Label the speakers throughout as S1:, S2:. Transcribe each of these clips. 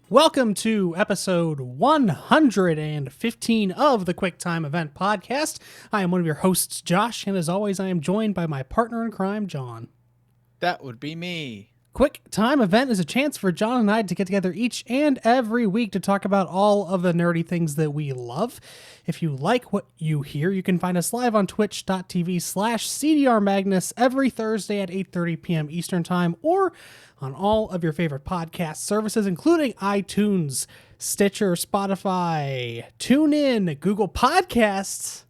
S1: Welcome to episode 115 of the Quick Time Event Podcast. I am one of your hosts, Josh, and as always, I am joined by my partner in crime, John.
S2: That would be me.
S1: Quick Time Event is a chance for John and I to get together each and every week to talk about all of the nerdy things that we love. If you like what you hear, you can find us live on twitch.tv/CDRMagnus every Thursday at 8:30 p.m. Eastern Time, or on all of your favorite podcast services, including iTunes, Stitcher, Spotify, TuneIn, Google Podcasts,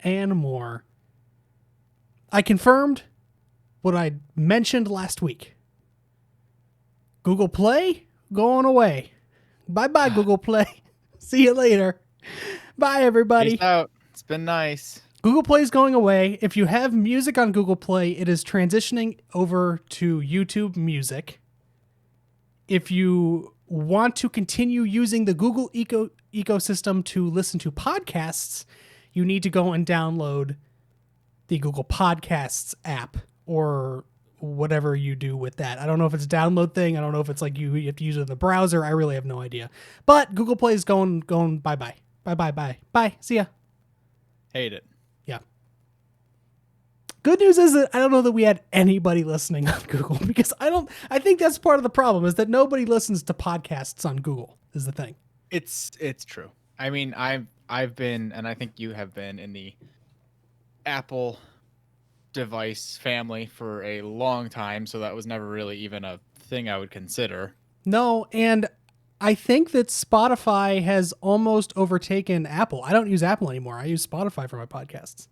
S1: and more. I confirmed what I mentioned last week. Google Play, going away. Bye-bye, Google Play. See you later. Bye, everybody.
S2: Peace out. It's been nice.
S1: Google Play is going away. If you have music on Google Play, it is transitioning over to YouTube Music. If you want to continue using the Google ecosystem to listen to podcasts, you need to go and download the Google Podcasts app or whatever you do with that. I don't know if it's a download thing. I don't know if it's like you have to use it in the browser. I really have no idea. But Google Play is going bye-bye. Bye. Bye. See ya.
S2: Hate it.
S1: Yeah. Good news is that I don't know that we had anybody listening on Google, because I think that's part of the problem, is that nobody listens to podcasts on Google is the thing.
S2: It's true. I mean, I've been, and I think you have been, in the Apple device family for a long time, so that was never really even a thing I would consider.
S1: No, and I think that Spotify has almost overtaken Apple. I don't use Apple anymore. I use Spotify for my podcasts.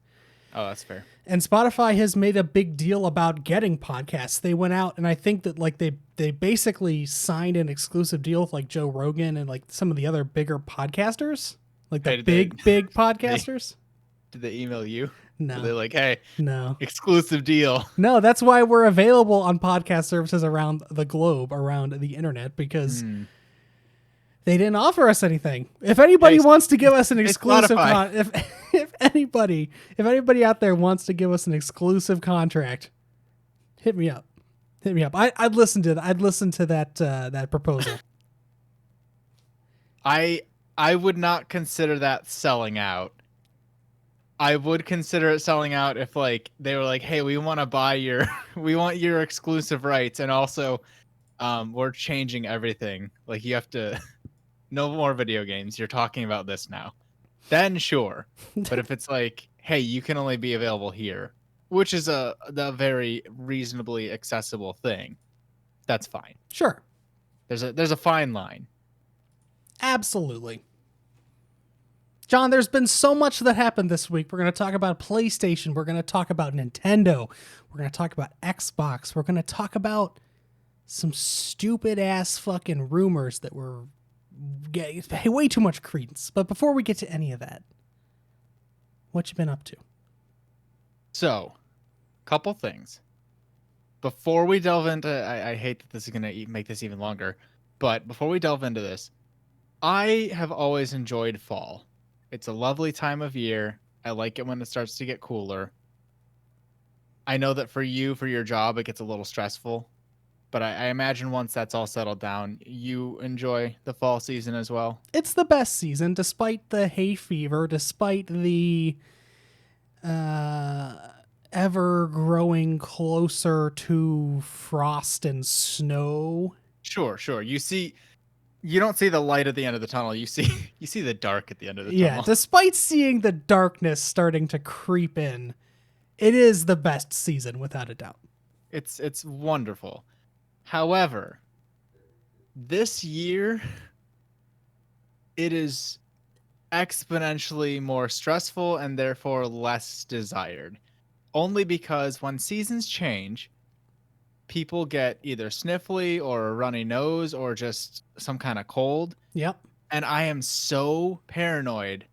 S2: Oh, that's fair.
S1: And Spotify has made a big deal about getting podcasts. They went out, and I think that like they basically signed an exclusive deal with like Joe Rogan and like some of the other bigger podcasters, like the big podcasters.
S2: Did they email you?
S1: No.
S2: They're like, hey,
S1: no,
S2: exclusive deal.
S1: No, that's why we're available on podcast services around the globe, around the internet, because they didn't offer us anything. If anybody wants to give us an exclusive, if anybody out there wants to give us an exclusive contract, hit me up. I'd listen to that proposal.
S2: I would not consider that selling out. I would consider it selling out if like they were like, hey, we want to buy we want your exclusive rights, and also we're changing everything. Like, you have to no more video games. You're talking about this now. Then sure. But if it's like, hey, you can only be available here, which is the very reasonably accessible thing, that's fine.
S1: Sure.
S2: There's a fine line.
S1: Absolutely. John, there's been so much that happened this week. We're going to talk about PlayStation. We're going to talk about Nintendo. We're going to talk about Xbox. We're going to talk about some stupid ass fucking rumors that were getting way too much credence. But before we get to any of that, what you been up to?
S2: So, couple things. Before we delve into, I hate that this is going to make this even longer, but before we delve into this, I have always enjoyed fall. It's a lovely time of year. I like it when it starts to get cooler. I know that for you, for your job, it gets a little stressful, but I imagine once that's all settled down, you enjoy the fall season as well.
S1: It's the best season, despite the hay fever, despite the ever growing closer to frost and snow.
S2: Sure. You don't see the light at the end of the tunnel. You see the dark at the end of the tunnel.
S1: Yeah, despite seeing the darkness starting to creep in, it is the best season without a doubt.
S2: It's wonderful. However, this year it is exponentially more stressful and therefore less desired. Only because when seasons change, people get either sniffly or a runny nose or just some kind of cold.
S1: Yep.
S2: And I am so paranoid.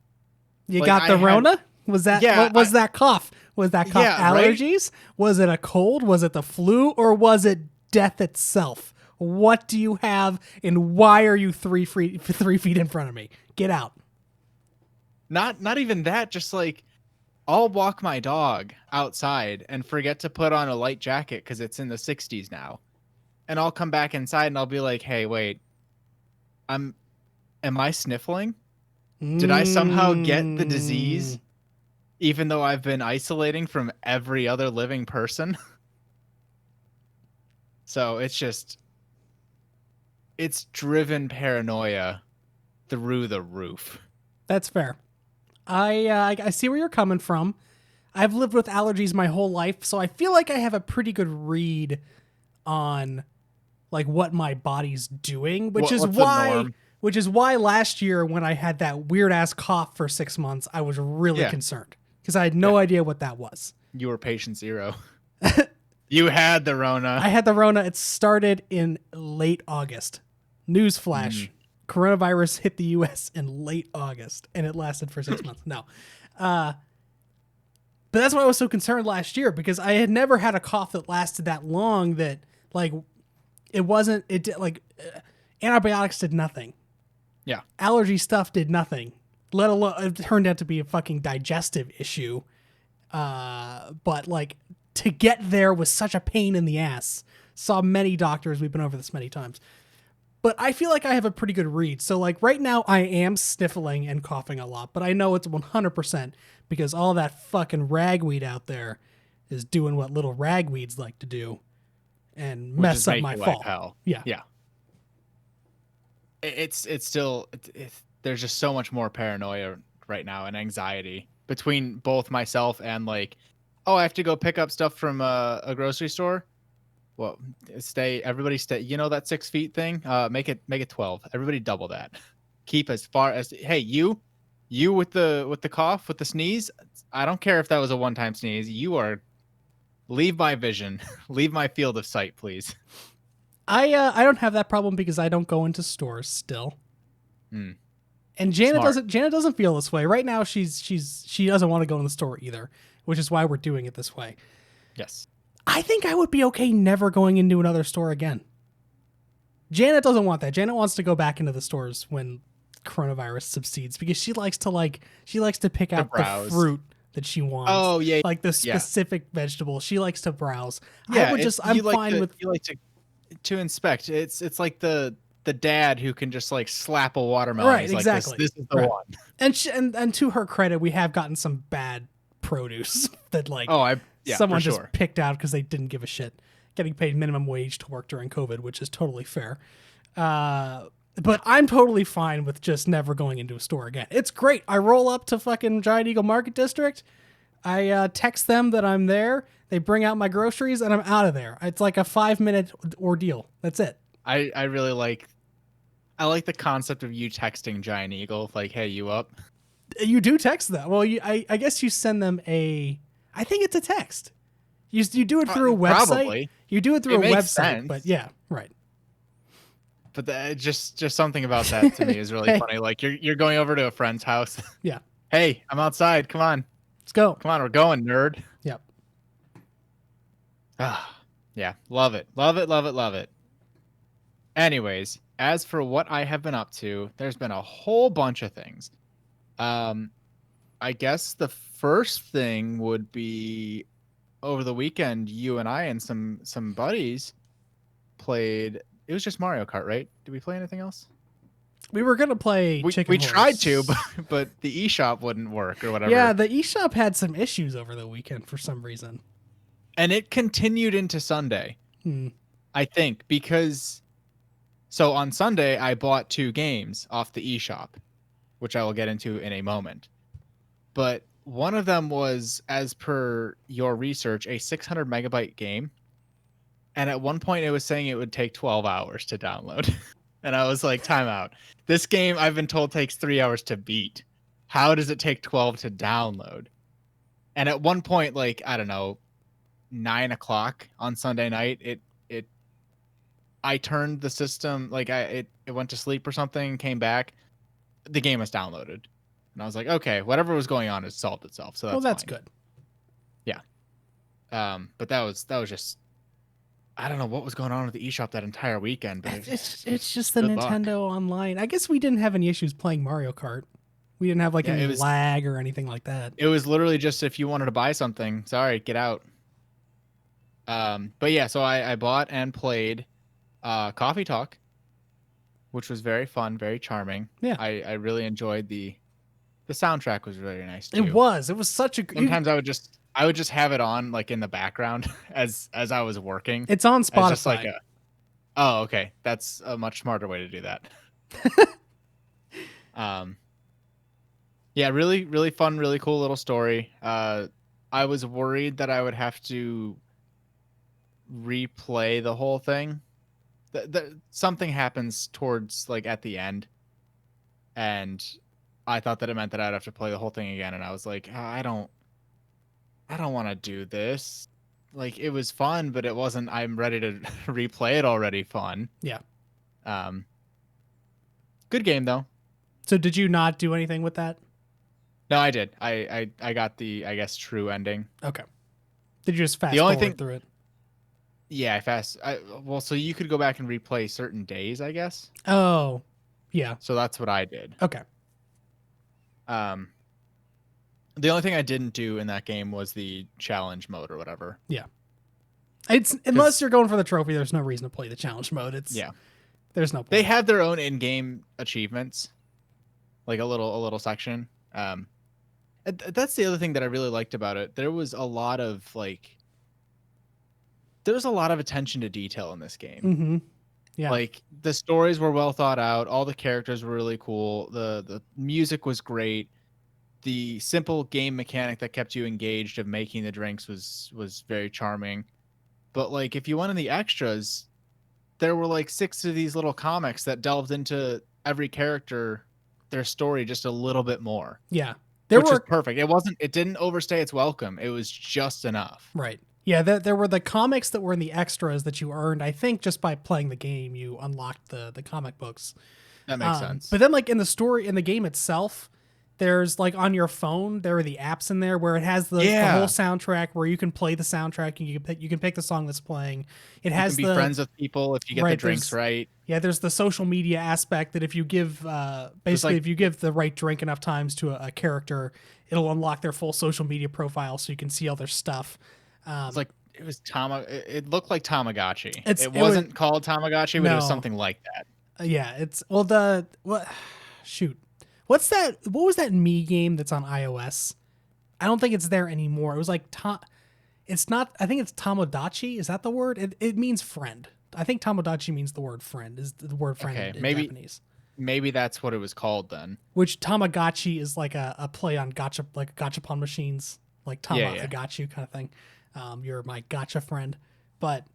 S1: You got the Rona? Was that what was that cough? Was that cough allergies? Right? Was it a cold? Was it the flu? Or was it death itself? What do you have, and why are you 3 feet in front of me? Get out.
S2: Not even that, just like I'll walk my dog outside and forget to put on a light jacket because it's in the 60s now. And I'll come back inside and I'll be like, hey, wait, I'm am I sniffling? Did I somehow get the disease
S1: Mm,
S2: even though I've been isolating from every other living person? So it's driven paranoia through the roof.
S1: that's fair. I see where you're coming from. I've lived with allergies my whole life, so I feel like I have a pretty good read on like what my body's doing,
S2: What's the norm?
S1: which is why last year when I had that weird ass cough for 6 months, I was really
S2: Yeah,
S1: concerned because I had
S2: yeah.
S1: no idea what that was.
S2: You were patient zero. You had the Rona.
S1: I had the Rona. It started in late August. Newsflash.
S2: Mm.
S1: Coronavirus hit the US in late August and it lasted for 6 months. No. Uh, but that's why I was so concerned last year because I had never had a cough that lasted that long that like it wasn't it did like antibiotics did nothing.
S2: Yeah.
S1: Allergy stuff did nothing. Let alone it turned out to be a fucking digestive issue. But like to get there was such a pain in the ass. Saw many doctors. We've been over this many times. But I feel like I have a pretty good read. So like right now I am sniffling and coughing a lot, but I know it's 100% because all that fucking ragweed out there is doing what little ragweeds like to do and
S2: Which
S1: mess
S2: is
S1: up
S2: make
S1: my
S2: your life
S1: fall.
S2: hell.
S1: Yeah.
S2: Yeah. It's still there's just so much more paranoia right now and anxiety between both myself and like, oh, I have to go pick up stuff from a grocery store. Well, everybody stay. You know that 6 feet thing? Make it 12. Everybody double that. Keep as far as hey you with the cough with the sneeze. I don't care if that was a one-time sneeze. You are leave my vision, leave my field of sight, please.
S1: I don't have that problem because I don't go into stores still.
S2: Mm,
S1: And Janet
S2: smart.
S1: doesn't feel this way. Right now she doesn't want to go in the store either, which is why we're doing it this way.
S2: Yes.
S1: I think I would be okay never going into another store again. Janet doesn't want that. Janet wants to go back into the stores when coronavirus subsides because she likes to pick out the
S2: browse.
S1: fruit that she wants.
S2: Oh yeah.
S1: Like the
S2: Yeah.
S1: specific vegetable. She likes to browse.
S2: Yeah.
S1: I'm fine with
S2: you like to inspect. It's like the dad who can just like slap a watermelon.
S1: right,
S2: He's
S1: exactly.
S2: like this is the
S1: Right.
S2: one.
S1: And to her credit, we have gotten some bad produce that like someone
S2: for
S1: just
S2: sure.
S1: picked out because they didn't give a shit. Getting paid minimum wage to work during COVID, which is totally fair. But I'm totally fine with just never going into a store again. It's great. I roll up to fucking Giant Eagle Market District. I text them that I'm there. They bring out my groceries and I'm out of there. It's like a 5-minute ordeal. That's it.
S2: I really like the concept of you texting Giant Eagle, like, hey, you up?
S1: You do text them. Well, I guess you send them I think it's a text. You do it through a website.
S2: Probably.
S1: You do it through
S2: It
S1: a
S2: makes
S1: website,
S2: sense.
S1: but yeah, right.
S2: But just something about that to me is really
S1: Hey.
S2: funny. Like you're going over to a friend's house.
S1: Yeah.
S2: Hey, I'm outside. Come on.
S1: Let's go.
S2: Come on, we're going, nerd.
S1: Yep.
S2: Ah, yeah. Love it. Love it, love it, love it. Anyways, as for what I have been up to, there's been a whole bunch of things. I guess the first thing would be over the weekend, you and I and some buddies played. It was just Mario Kart, right? Did we play anything else?
S1: We were gonna play Chicken
S2: We
S1: Horse.
S2: tried to, but the eShop wouldn't work or whatever.
S1: Yeah, the eShop had some issues over the weekend for some reason.
S2: And it continued into Sunday.
S1: Hmm.
S2: I think because so on Sunday I bought 2 games off the eShop, which I will get into in a moment. But one of them was, as per your research, a 600 megabyte game. And at one point it was saying it would take 12 hours to download. And I was like, time out. This game I've been told takes 3 hours to beat. How does it take 12 to download? And at one point, like, I don't know, 9:00 on Sunday night, I turned the system, like it went to sleep or something, came back, the game was downloaded. And I was like, okay, whatever was going on has solved itself. So that's
S1: good.
S2: Yeah. But that was just, I don't know what was going on with the eShop that entire weekend, but
S1: It's just the
S2: good luck.
S1: Nintendo Online. I guess we didn't have any issues playing Mario Kart. We didn't have like any lag or anything like that.
S2: It was literally just if you wanted to buy something, sorry, get out. But yeah, so I bought and played Coffee Talk. which was very fun, very charming.
S1: Yeah.
S2: I really enjoyed the soundtrack was really nice
S1: It
S2: too.
S1: was. It was such a.
S2: Sometimes I would just have it on like in the background as I was working.
S1: It's on
S2: As just like
S1: Spotify.
S2: a oh, okay. That's a much smarter way to do that. Um yeah, really, really fun, really cool little story. I was worried that I would have to replay the whole thing. Something happens towards like at the end, and I thought that it meant that I'd have to play the whole thing again, and I was like, I don't want to do this. Like it was fun, but it wasn't. I'm ready to replay it already. Fun.
S1: Yeah.
S2: Um, good game though.
S1: So did you not do anything with that?
S2: No, I did. I got the I guess true ending.
S1: Okay. Did you just fast
S2: The only
S1: forward
S2: thing,
S1: through it?
S2: yeah, well, so you could go back and replay certain days, I guess.
S1: Oh, yeah.
S2: So that's what I did.
S1: Okay.
S2: Um, the only thing I didn't do in that game was the challenge mode or whatever.
S1: Yeah. It's unless you're going for the trophy, there's no reason to play the challenge mode.
S2: Yeah,
S1: There's no point.
S2: they have their own in-game achievements, like a little section. That's the other thing that I really liked about it. There was a lot of attention to detail in this game.
S1: Mm-hmm. Yeah.
S2: Like the stories were well thought out, all the characters were really cool, the music was great. The simple game mechanic that kept you engaged of making the drinks was very charming. But like if you went in the extras, there were like 6 of these little comics that delved into every character, their story just a little bit more.
S1: Yeah.
S2: Which was perfect. It didn't overstay its welcome. It was just enough.
S1: Right. Yeah, there were the comics that were in the extras that you earned. I think just by playing the game, you unlocked the comic books.
S2: That makes sense.
S1: But then, like in the story, in the game itself, there's like on your phone, there are the apps in there where it has the whole soundtrack where you can play the soundtrack and you can pick the song that's playing. It has
S2: you can be friends with people if you get the drinks right.
S1: Yeah, there's the social media aspect that if you give if you give the right drink enough times to a character, it'll unlock their full social media profile so you can see all their stuff.
S2: It's like it looked like Tamagotchi.
S1: It
S2: wasn't called Tamagotchi, but it was something like that.
S1: Yeah, it's shoot. What's that? What was that Me game that's on iOS? I don't think it's there anymore. It was like it's not. I think it's Tomodachi. Is that the word? It means friend. I think Tomodachi means the word friend. Is the word friend in Japanese?
S2: Maybe that's what it was called then.
S1: Which Tamagotchi is like a play on gotcha, like gachapon machines, like I got you kind of thing. You're my gotcha friend, but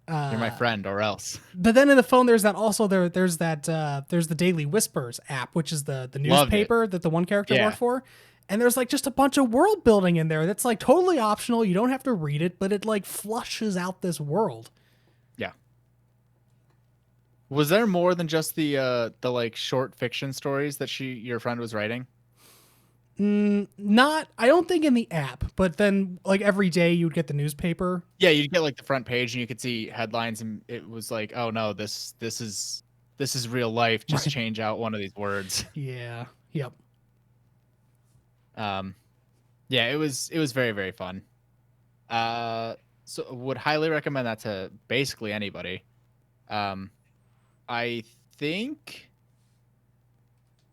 S2: you're my friend or else.
S1: But then in the phone, there's the Daily Whispers app, which is the newspaper that the one character worked for. And there's like just a bunch of world building in there that's like totally optional. You don't have to read it, but it like flushes out this world.
S2: Yeah. Was there more than just the like short fiction stories that your friend was writing?
S1: I don't think in the app, but then like every day you'd get the newspaper.
S2: Yeah, you'd get like the front page and you could see headlines and it was like, oh no, this is real life. Just change out one of these words.
S1: Yeah. Yep.
S2: Yeah, it was very, very fun. So would highly recommend that to basically anybody. I think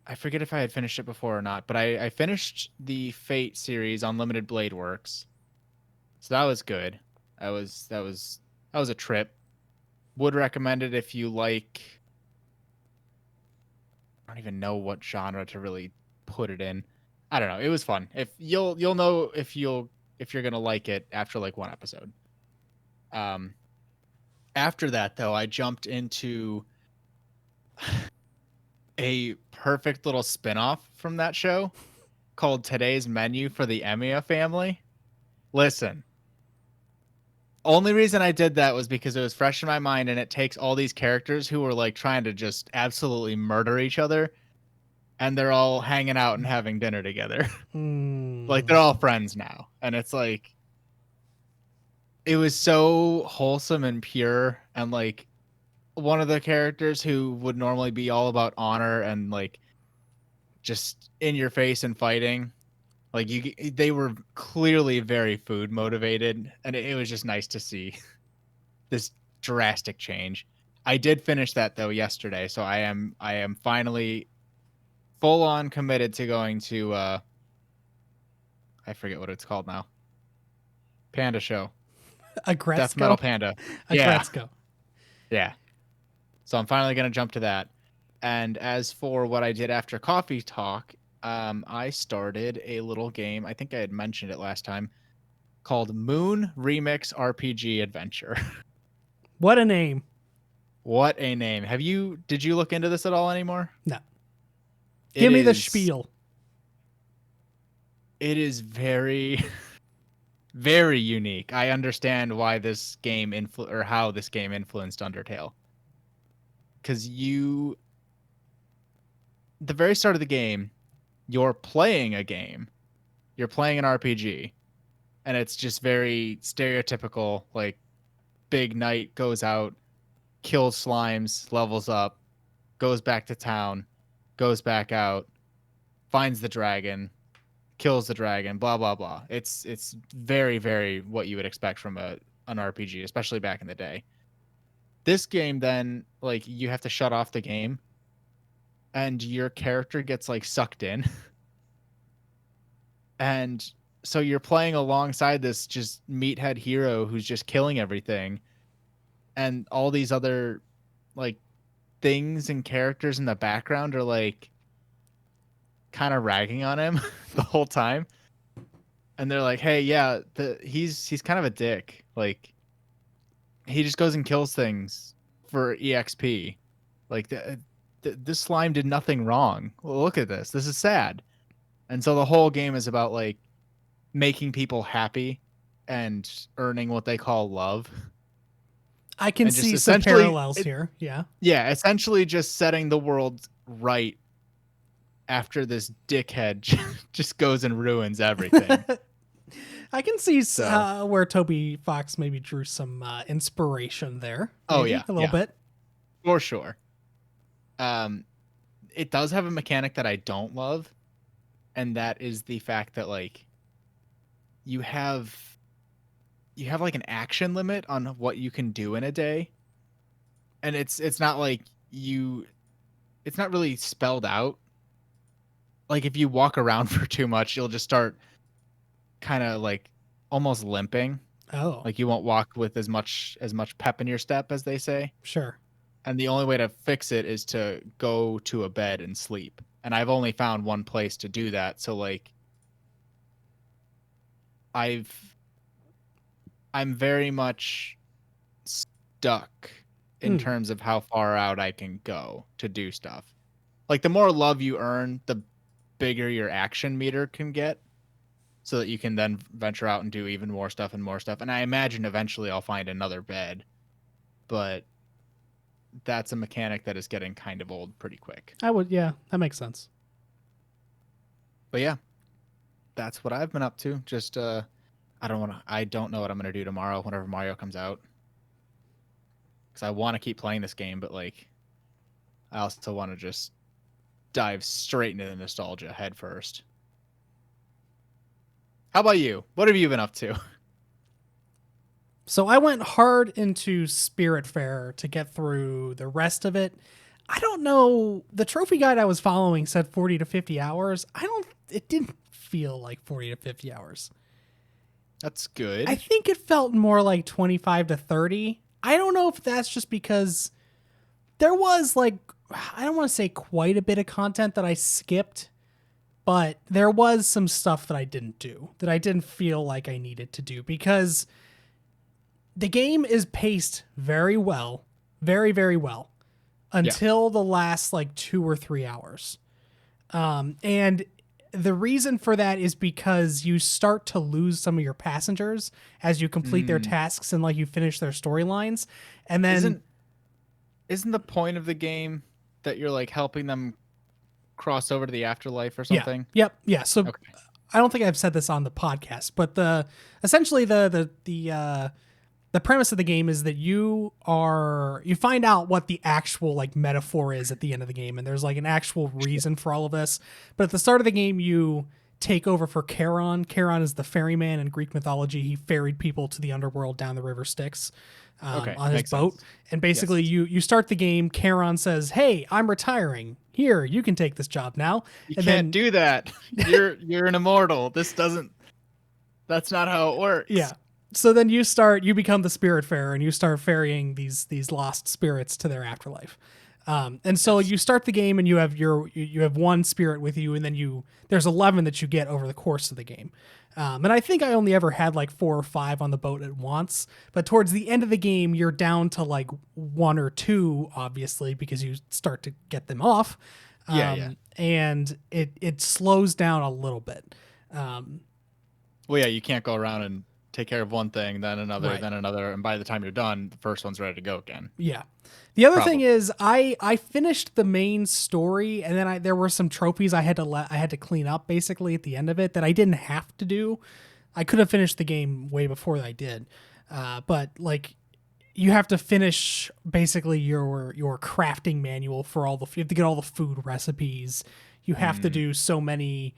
S2: I forget if I had finished it before or not, but I finished the Fate series on Limited Blade Works. So that was good. That was a trip. Would recommend it if you like. I don't even know what genre to really put it in. I don't know. It was fun. If you'll know if you're gonna like it after like one episode. After that though, I jumped into a perfect little spin-off from that show called Today's Menu for the Emiya Family. Listen. Only reason I did that was because it was fresh in my mind and it takes all these characters who were like trying to just absolutely murder each other and they're all hanging out and having dinner together. Like they're all friends now. And it's like it was so wholesome and pure and like one of the characters who would normally be all about honor and like just in your face and fighting, like they were clearly very food motivated, and it was just nice to see this drastic change. I did finish that though yesterday, so I am finally full on committed to going to I forget what it's called now. Panda Show.
S1: A
S2: Death Metal
S1: Gretzko?
S2: Panda.
S1: A
S2: Yeah.
S1: Gretzko.
S2: Yeah. So I'm finally gonna jump to that. And as for what I did after coffee talk, I started a little game. I think I had mentioned it last time, called Moon Remix RPG Adventure.
S1: What a name.
S2: What a name. Did you look into this at all anymore?
S1: No.
S2: It
S1: Give me the
S2: is
S1: spiel.
S2: it is very very unique. I understand why this game or how this game influenced Undertale. Cuz the very start of the game, you're playing a game. You're playing an RPG, and it's just very stereotypical, like big knight goes out, kills slimes, levels up, goes back to town, goes back out, finds the dragon, kills the dragon, blah blah blah. It's very very what you would expect from an RPG, especially back in the day. This game then, like, you have to shut off the game and your character gets like sucked in. And so you're playing alongside this just meathead hero who's just killing everything, and all these other like things and characters in the background are like kind of ragging on him the whole time. And they're like, "Hey, yeah, he's kind of a dick. Like, he just goes and kills things for EXP. Like, this slime did nothing wrong. Well, look at this. This is sad." And so the whole game is about like making people happy and earning what they call love.
S1: I can
S2: And just
S1: see some parallels here. Yeah.
S2: Yeah, essentially just setting the world right after this dickhead just goes and ruins everything.
S1: I can see
S2: So,
S1: where Toby Fox maybe drew some inspiration there.
S2: oh
S1: Maybe
S2: yeah,
S1: a little
S2: yeah,
S1: bit.
S2: for sure. It does have a mechanic that I don't love, and that is the fact that like you have like an action limit on what you can do in a day, and it's not like it's not really spelled out. Like if you walk around for too much, you'll just start kind of like almost limping.
S1: Oh,
S2: Like you won't walk with as much pep in your step, as they say.
S1: sure.
S2: And the only way to fix it is to go to a bed and sleep. And I've only found one place to do that. So like I'm very much stuck in
S1: Hmm.
S2: terms of how far out I can go to do stuff. Like the more love you earn, the bigger your action meter can get, so that you can then venture out and do even more stuff and more stuff. And I imagine eventually I'll find another bed, but that's a mechanic that is getting kind of old pretty quick.
S1: I would, yeah, that makes sense.
S2: But yeah, that's what I've been up to. Just I don't know what I'm gonna do tomorrow whenever Mario comes out, because I want to keep playing this game, but like I also want to just dive straight into the nostalgia head first. How about you? What have you been up to?
S1: So I went hard into Spirit Fair to get through the rest of it. I don't know. The trophy guide I was following said 40 to 50 hours. It didn't feel like 40 to 50 hours.
S2: That's good.
S1: I think it felt more like 25 to 30. I don't know if that's just because there was like, I don't want to say quite a bit of content that I skipped, but there was some stuff that I didn't do, that I didn't feel like I needed to do, because the game is paced very well, very, very well, until the last like 2 or 3 hours. And the reason for that is because you start to lose some of your passengers as you complete their tasks and like you finish their storylines. And then
S2: isn't the point of the game that you're like helping them cross over to the afterlife or something?
S1: Yeah. So
S2: Okay.
S1: I don't think I've said this on the podcast, but essentially the premise of the game is that you find out what the actual like metaphor is at the end of the game, and there's like an actual reason for all of this. But at the start of the game, you take over for Charon. Charon is the ferryman in Greek mythology. He ferried people to the underworld down the river Styx
S2: Okay,
S1: on his
S2: makes
S1: boat.
S2: sense.
S1: And basically,
S2: Yes.
S1: you start the game. Charon says, "Hey, I'm retiring. Here, you can take this job now."
S2: You
S1: And
S2: can't
S1: then,
S2: do that. You're an immortal. This doesn't. That's not how it
S1: yeah.
S2: works.
S1: So then you become the Spiritfarer, and you start ferrying these lost spirits to their afterlife. And so
S2: Yes.
S1: you start the game, and you have one spirit with you, and then there's 11 that you get over the course of the game. And I think I only ever had like 4 or 5 on the boat at once. But towards the end of the game, you're down to like 1 or 2, obviously, because you start to get them off.
S2: Yeah, yeah.
S1: And it slows down a little bit.
S2: Well, yeah, you can't go around and take care of one thing,
S1: Right.
S2: then another, and by the time you're done, the first one's ready to go again.
S1: Yeah. The other thing
S2: Probably.
S1: is I finished the main story, and then there were some trophies I had to clean up basically at the end of it that I didn't have to do. I could have finished the game way before I did. But like you have to finish basically your crafting manual for you have to get all the food recipes. You have to do so many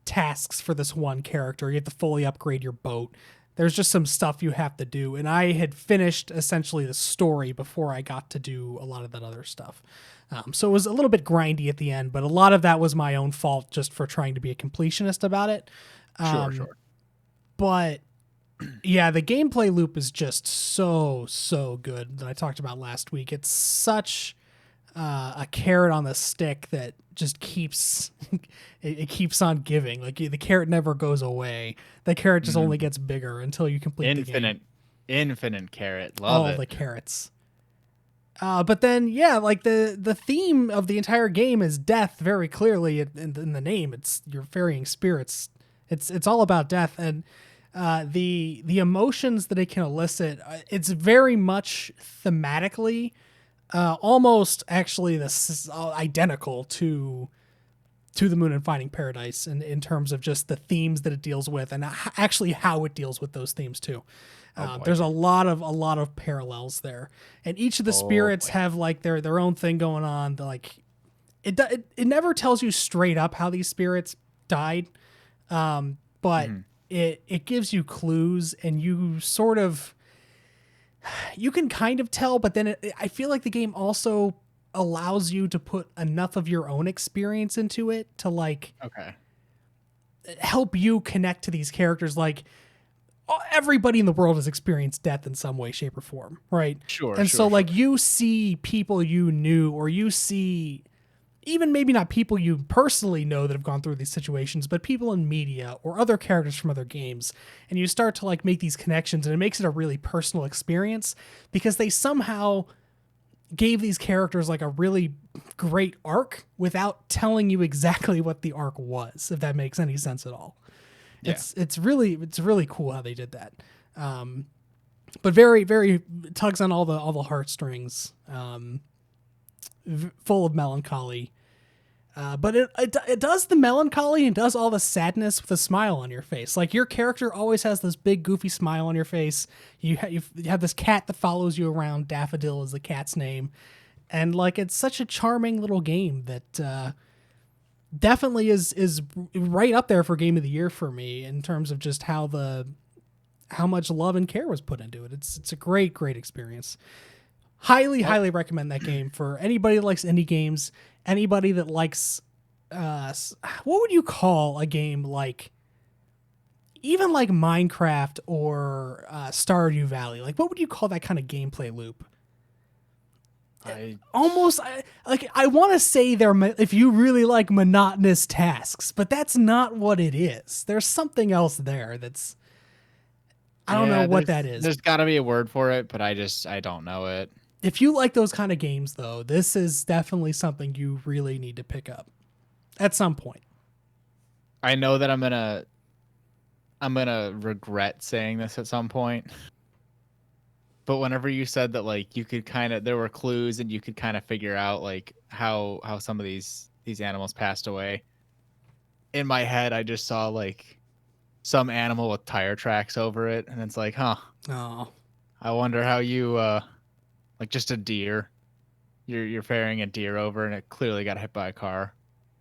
S1: tasks for this one character. You have to fully upgrade your boat. There's just some stuff you have to do, and I had finished essentially the story before I got to do a lot of that other stuff. So it was a little bit grindy at the end, but a lot of that was my own fault just for trying to be a completionist about it.
S2: Sure.
S1: But yeah, the gameplay loop is just so good that I talked about last week. It's such a carrot on the stick that just keeps it keeps on giving. Like the carrot never goes away. The carrot just only gets bigger until you complete the game.
S2: Infinite carrot. Love
S1: All
S2: it.
S1: the carrots. But then, yeah, like the theme of the entire game is death. Very clearly in the name, it's you're ferrying spirits. It's all about death, and the emotions that it can elicit. It's very much thematically, almost actually this is identical to the Moon and Finding Paradise in terms of just the themes that it deals with, and actually how it deals with those themes too.
S2: Oh boy.
S1: There's a lot of parallels there, and each of the spirits
S2: Boy.
S1: have like their own thing going on. Like it never tells you straight up how these spirits died, but it gives you clues, and you sort of you can kind of tell. But then I feel like the game also allows you to put enough of your own experience into it to like
S2: Okay.
S1: help you connect to these characters. Like everybody in the world has experienced death in some way, shape, or form, right? And so like you see people you knew, or you see even maybe not people you personally know that have gone through these situations, but people in media or other characters from other games, and you start to like make these connections, and it makes it a really personal experience because they somehow gave these characters like a really great arc without telling you exactly what the arc was, if that makes any sense at all.
S2: Yeah.
S1: It's really cool how they did that. But very, very tugs on all the heartstrings, full of melancholy. But it does the melancholy and does all the sadness with a smile on your face. Like your character always has this big goofy smile on your face. You have this cat that follows you around. Daffodil is the cat's name, and like it's such a charming little game that definitely is right up there for game of the year for me in terms of just how much love and care was put into it. It's a great experience. Highly recommend that game for anybody that likes indie games. Anybody that likes, what would you call a game like, even like Minecraft or Stardew Valley? Like, what would you call that kind of gameplay loop? I want to say if you really like monotonous tasks, but that's not what it is. There's something else there I don't know what that is.
S2: There's got to be a word for it, but I don't know it.
S1: If you like those kind of games, though, this is definitely something you really need to pick up at some point.
S2: I know that I'm gonna regret saying this at some point. But whenever you said that, like, you could there were clues and you could kind of figure out like how some of these animals passed away. In my head, I just saw like some animal with tire tracks over it, and it's like, huh.
S1: Oh,
S2: I wonder how you like just a deer. You're ferrying a deer over, and it clearly got hit by a car.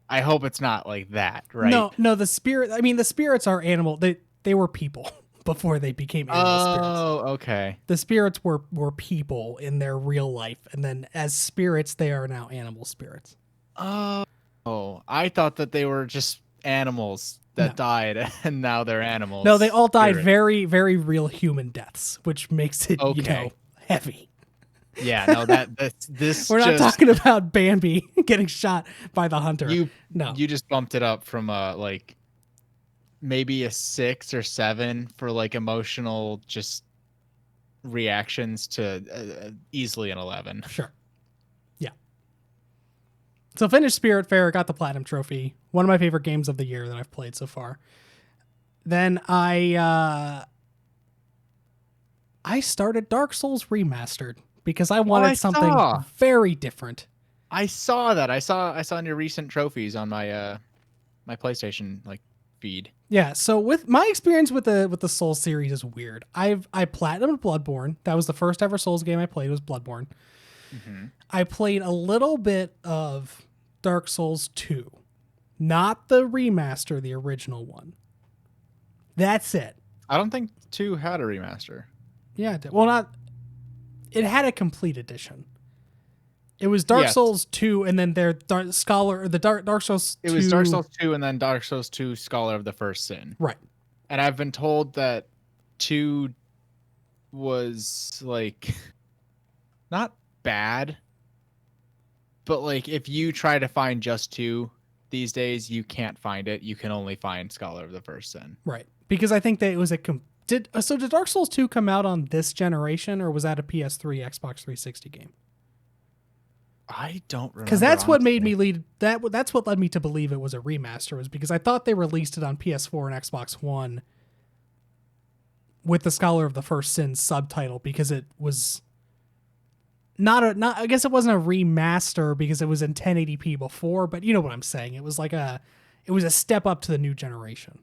S2: I hope it's not like that, right?
S1: No, the spirit. I mean, the spirits are animal. They were people before they became animal spirits.
S2: Oh, okay.
S1: The spirits were people in their real life, and then as spirits, they are now animal spirits.
S2: Oh, I thought that they were just animals
S1: No.
S2: that died, and now they're animals.
S1: No, they all died
S2: Spirit.
S1: very, very real human deaths, which makes it,
S2: Okay.
S1: heavy.
S2: Yeah, no, this.
S1: We're not talking about Bambi getting shot by the hunter.
S2: You
S1: No.
S2: you just bumped it up from like maybe a 6 or 7 for like emotional just reactions to easily an 11.
S1: Sure. Yeah. So finished Spiritfarer, got the Platinum Trophy. One of my favorite games of the year that I've played so far. Then I started Dark Souls Remastered because I wanted something very different.
S2: I saw that. I saw in your recent trophies on my my PlayStation like feed.
S1: Yeah, so with my experience with the Souls series is weird. I platinumed Bloodborne. That was the first ever Souls game I played, was Bloodborne.
S2: Mm-hmm.
S1: I played a little bit of Dark Souls 2. Not the remaster, the original one. That's it.
S2: I don't think 2 had a remaster.
S1: Yeah, it did. Well, it had a complete edition. It was Dark Souls 2 and then their Dark Souls 2.
S2: It was Dark Souls 2 and then Dark Souls 2 Scholar of the First Sin.
S1: Right.
S2: And I've been told that 2 was like not bad, but like if you try to find just 2 these days, you can't find it. You can only find Scholar of the First Sin.
S1: Right. Because I think that it was did Dark Souls 2 come out on this generation, or was that a PS3 Xbox 360 game?
S2: I don't remember.
S1: Because that's what made me that's what led me to believe it was a remaster, was because I thought they released it on PS4 and Xbox One with the Scholar of the First Sin subtitle, because it was not I guess it wasn't a remaster because it was in 1080p before, but you know what I'm saying. It was a step up to the new generation.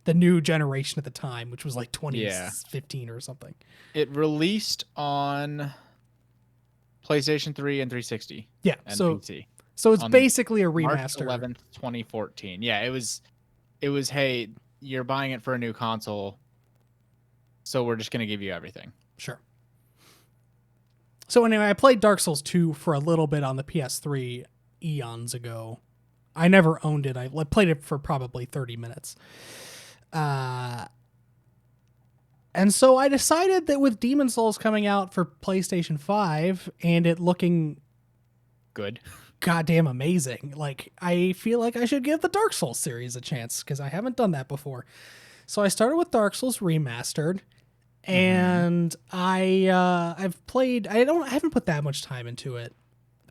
S1: The new generation at the time, which was like 2015 or something.
S2: It released on PlayStation 3 and 360.
S1: Yeah,
S2: and
S1: so
S2: PC.
S1: So it's basically a remaster.
S2: March 11th, 2014. Yeah, it was hey, you're buying it for a new console, so we're just going to give you everything.
S1: Sure. So anyway, I played Dark Souls 2 for a little bit on the PS3 eons ago. I never owned it. I played it for probably 30 minutes. And so I decided that with Demon Souls coming out for PlayStation 5 and it looking
S2: good,
S1: goddamn amazing, like I feel like I should give the Dark Souls series a chance because I haven't done that before. So I started with Dark Souls Remastered, and I've played. I haven't put that much time into it.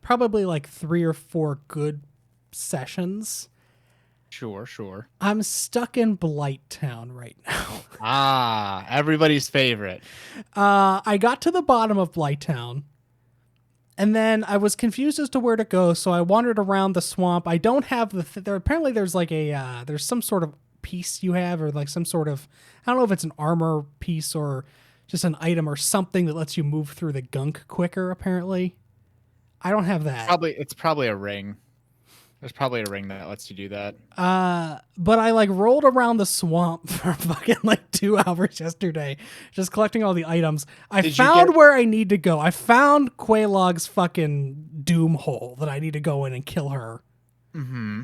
S1: Probably like 3 or 4 good sessions.
S2: Sure.
S1: I'm stuck in Blight Town right now.
S2: Everybody's favorite.
S1: I got to the bottom of Blight Town, and then I was confused as to where to go, so I wandered around the swamp. I don't have apparently there's like there's some sort of piece you have, or like some sort of, I don't know if it's an armor piece or just an item or something that lets you move through the gunk quicker, apparently. I don't have that.
S2: It's probably a ring. There's probably a ring that lets you do that.
S1: But I like rolled around the swamp for fucking like 2 hours yesterday, just collecting all the items. I found where I need to go. I found Quelaag's fucking doom hole that I need to go in and kill her.
S2: Mm-hmm.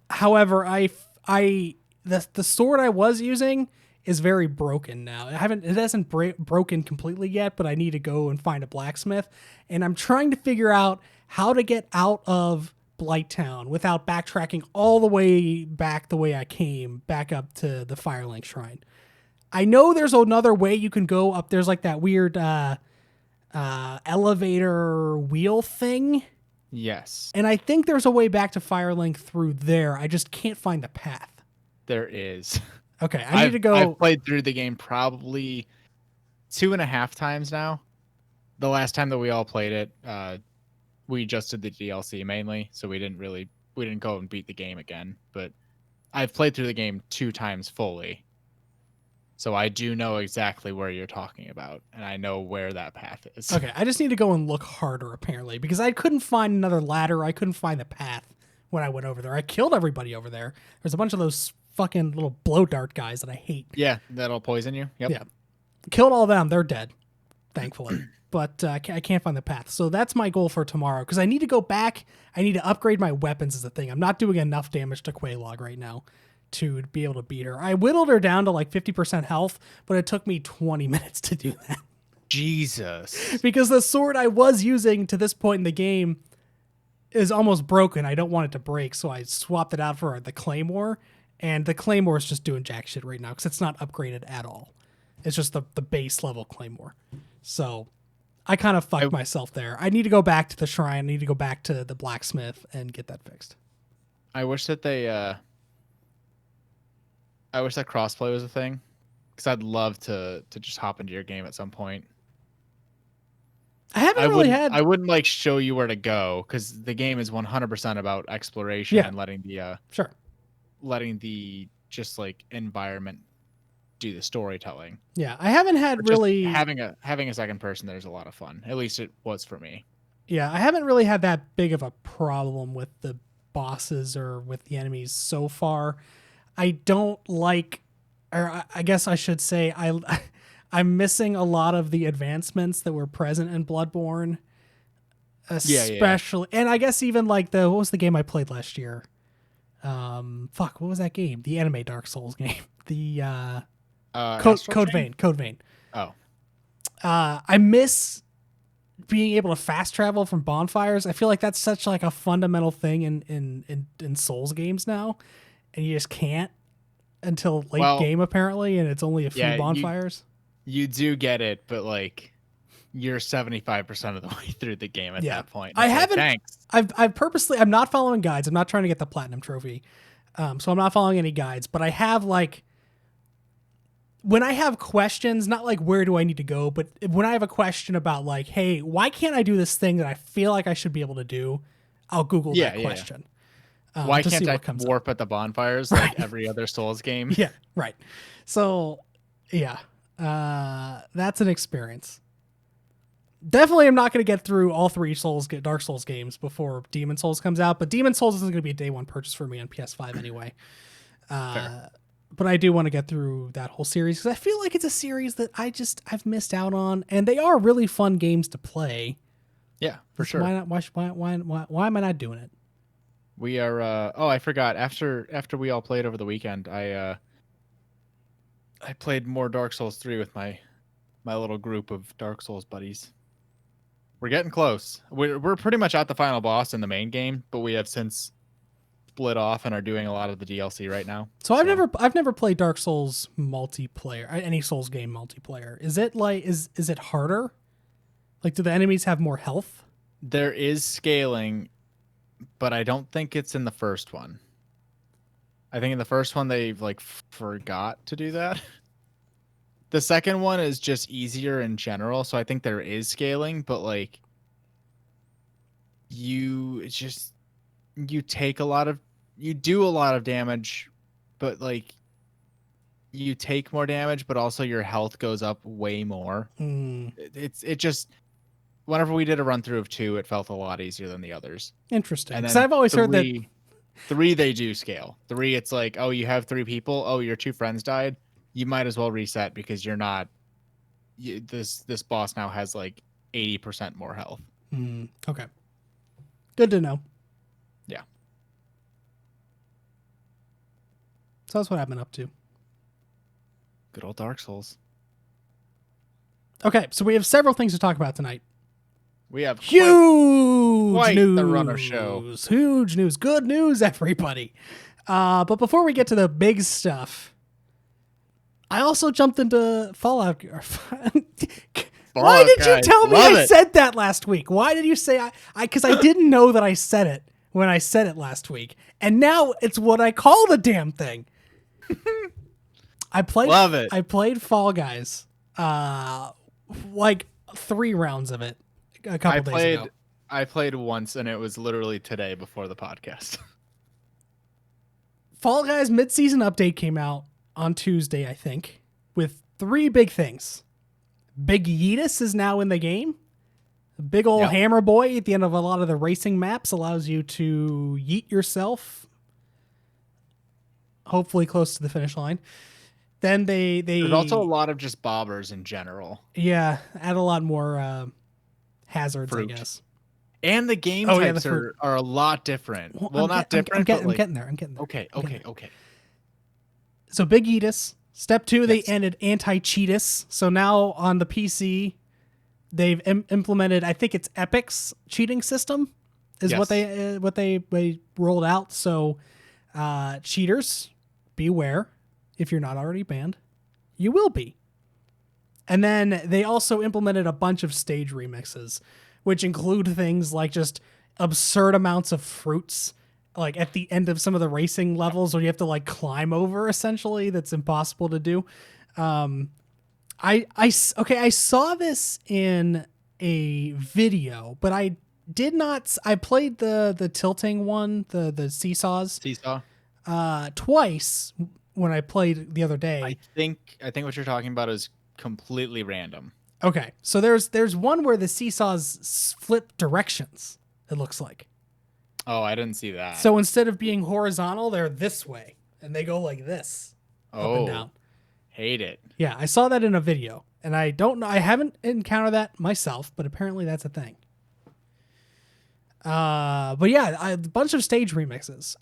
S1: However, the sword I was using is very broken now. It hasn't broken completely yet, but I need to go and find a blacksmith, and I'm trying to figure out how to get out of Blight Town without backtracking all the way back the way I came, back up to the Firelink Shrine. I know there's another way you can go up. There's like that weird elevator wheel thing.
S2: Yes.
S1: And I think there's a way back to Firelink through there. I just can't find the path.
S2: There is.
S1: Okay, I need to go.
S2: I've played through the game probably 2.5 times now. The last time that we all played it, we just did the DLC mainly, so we didn't go and beat the game again. But I've played through the game 2 times fully, so I do know exactly where you're talking about, and I know where that path is.
S1: Okay, I just need to go and look harder, apparently, because I couldn't find another ladder. I couldn't find the path when I went over there. I killed everybody over there. There's a bunch of those fucking little blow dart guys that I hate.
S2: Yeah, that'll poison you. Yep.
S1: Yeah. Killed all of them. They're dead, thankfully. But I can't find the path. So that's my goal for tomorrow, because I need to go back. I need to upgrade my weapons as a thing. I'm not doing enough damage to Quelaag right now to be able to beat her. I whittled her down to like 50% health, but it took me 20 minutes to do that.
S2: Jesus.
S1: Because the sword I was using to this point in the game is almost broken. I don't want it to break, so I swapped it out for the Claymore, and the Claymore is just doing jack shit right now because it's not upgraded at all. It's just the base level Claymore. So I kind of fucked myself there. I need to go back to the shrine. I need to go back to the blacksmith and get that fixed.
S2: I wish that I wish that crossplay was a thing, because I'd love to just hop into your game at some point.
S1: I haven't really had.
S2: I wouldn't like show you where to go, because the game is 100% about exploration and letting the just like environment do the storytelling.
S1: Yeah, I haven't had really
S2: having a second person. There's a lot of fun. At least it was for me.
S1: Yeah, I haven't really had that big of a problem with the bosses or with the enemies so far. I don't like, or I guess I should say, I'm missing a lot of the advancements that were present in Bloodborne, especially, and I guess even like what was the game I played last year? What was that game? The anime Dark Souls game. The Code Vein.
S2: Oh.
S1: I miss being able to fast travel from bonfires. I feel like that's such like a fundamental thing in Souls games now, and you just can't until late game apparently, and it's only a few bonfires.
S2: You do get it, but like you're 75% of the way through the game at that point.
S1: I haven't.
S2: Thanks.
S1: I've purposely. I'm not following guides. I'm not trying to get the platinum trophy, so I'm not following any guides. But I have like, when I have questions, not like where do I need to go, but when I have a question about like, hey, why can't I do this thing that I feel like I should be able to do, I'll Google that question.
S2: Why can't I warp at the bonfires like every other Souls game?
S1: Yeah, right. So, yeah, that's an experience. Definitely, I'm not going to get through all three Dark Souls games before Demon Souls comes out, but Demon Souls isn't going to be a day one purchase for me on PS5 anyway. But I do want to get through that whole series because I feel like it's a series that I've missed out on, and they are really fun games to play.
S2: Yeah, for sure.
S1: Why not? Why am I not doing it?
S2: We are. I forgot. After we all played over the weekend, I played more Dark Souls 3 with my little group of Dark Souls buddies. We're getting close. We're pretty much at the final boss in the main game, but we have since split off and are doing a lot of the DLC right now.
S1: So I've never played Dark Souls multiplayer, any Souls game multiplayer. Is it like is it harder? Like, do the enemies have more health?
S2: There is scaling, but I don't think it's in the first one. I think in the first one they like forgot to do that. The second one is just easier in general, so I think there is scaling, but like you do a lot of damage, but like you take more damage, but also your health goes up way more. It just, whenever we did a run through of 2, it felt a lot easier than the others.
S1: Interesting. Because I've always heard that
S2: 3 they do scale. 3 it's like, oh, you have 3 people. Oh, your 2 friends died. You might as well reset because you're not. This boss now has like 80% more health.
S1: Okay. Good to know.
S2: Yeah.
S1: So that's what I've been up to.
S2: Good old Dark Souls.
S1: Okay, so we have several things to talk about tonight.
S2: We have
S1: huge news.
S2: The runner show.
S1: Huge news. Good news, everybody. But before we get to the big stuff, I also jumped into Fallout. Why did you tell me I said that last week? Why did you say because I didn't know that I said it when I said it last week. And now it's what I call the damn thing.
S2: Love it.
S1: I played Fall Guys. Like 3 rounds of it a couple days ago.
S2: I played once, and it was literally today before the podcast.
S1: Fall Guys mid-season update came out on Tuesday, I think, with 3 big things. Big Yeetus is now in the game. big old
S2: Yep.
S1: hammer boy at the end of a lot of the racing maps allows you to yeet yourself, hopefully close to the finish line. Then
S2: There's also a lot of just bobbers in general.
S1: yeah, add a lot more hazards, I
S2: Fruit.
S1: guess.
S2: And the game
S1: Oh, yeah,
S2: types
S1: the fruit.
S2: are a lot different. Well, not
S1: I'm
S2: different, but
S1: I'm
S2: like
S1: getting there. I'm getting there.
S2: okay,
S1: I'm getting
S2: okay,
S1: there.
S2: okay.
S1: So Big Eatus. Step 2, they
S2: Yes.
S1: ended anti-cheatus. So now on the PC, they've implemented, I think it's Epic's cheating system is what
S2: Yes.
S1: they rolled out. So cheaters, beware. If you're not already banned, you will be. And then they also implemented a bunch of stage remixes, which include things like just absurd amounts of fruits, like at the end of some of the racing levels where you have to like climb over essentially. That's impossible to do. I saw this in a video, but I did not. I played the tilting one, the seesaws,
S2: Seesaw.
S1: twice when I played the other day.
S2: I think what you're talking about is completely random.
S1: Okay, so there's one where the seesaws flip directions. It looks like.
S2: Oh, I didn't see that.
S1: So instead of being horizontal, they're this way, and they go like this, up and down.
S2: Hate it.
S1: Yeah, I saw that in a video, and I don't know. I haven't encountered that myself, but apparently that's a thing. But yeah, a bunch of stage remixes.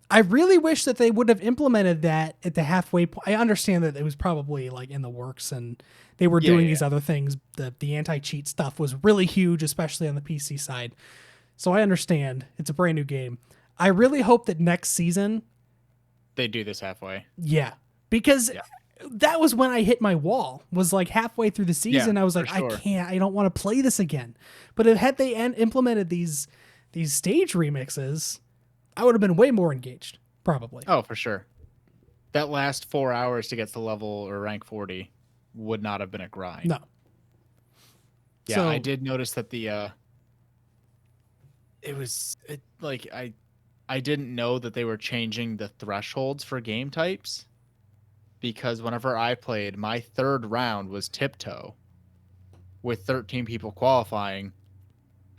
S1: I really wish that they would have implemented that at the halfway point. I understand that it was probably like in the works and they were doing these other things. The anti-cheat stuff was really huge, especially on the PC side. So I understand it's a brand new game. I really hope that next season
S2: They do this halfway.
S1: yeah, because that was when I hit my wall. Was like halfway through the season,
S2: Yeah,
S1: I was like,
S2: for sure.
S1: I don't want to play this again. But had they implemented these stage remixes, I would have been way more engaged, probably.
S2: Oh, for sure. That last 4 hours to get to level or rank 40 would not have been a grind.
S1: No.
S2: Yeah,
S1: So,
S2: I did notice that I didn't know that they were changing the thresholds for game types because whenever I played, my third round was tiptoe with 13 people qualifying,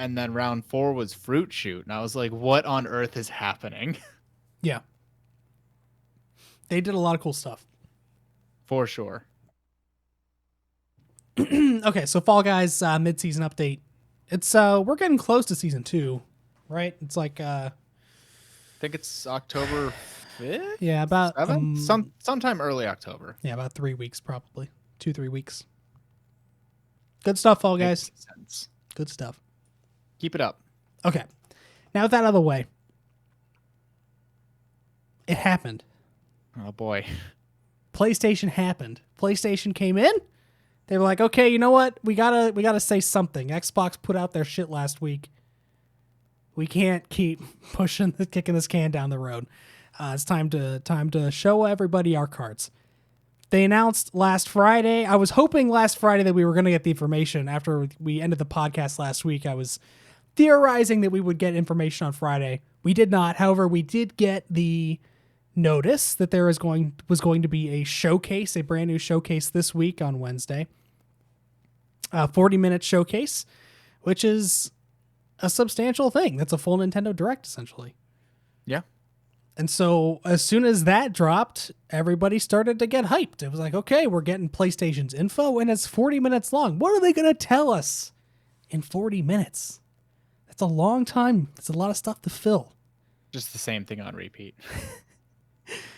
S2: and then round 4 was fruit shoot, and I was like, what on earth is happening?
S1: yeah. They did a lot of cool stuff.
S2: For sure.
S1: Okay, so Fall Guys mid-season update. It's we're getting close to season 2, right? It's like
S2: I think it's October 5th?
S1: yeah, about
S2: 7th? Sometime early October.
S1: yeah, about 3 weeks probably. 2-3 weeks. Good stuff, Fall Guys.
S2: Makes sense.
S1: Good stuff.
S2: Keep it up.
S1: Okay. Now with that out of the way, it happened.
S2: Oh boy.
S1: PlayStation happened. PlayStation came in. They were like, okay, you know what? We gotta say something. Xbox put out their shit last week. We can't keep kicking this can down the road. It's time to show everybody our cards. They announced last Friday. I was hoping last Friday that we were going to get the information after we ended the podcast last week. I was theorizing that we would get information on Friday. We did not. However, we did get the notice that there was going to be a showcase, a brand new showcase this week on Wednesday. 40-minute showcase, which is a substantial thing. That's a full Nintendo Direct, essentially.
S2: Yeah.
S1: And so as soon as that dropped, everybody started to get hyped. It was like, okay, we're getting PlayStation's info, and it's 40 minutes long. What are they going to tell us in 40 minutes? That's a long time. It's a lot of stuff to fill.
S2: Just the same thing on repeat.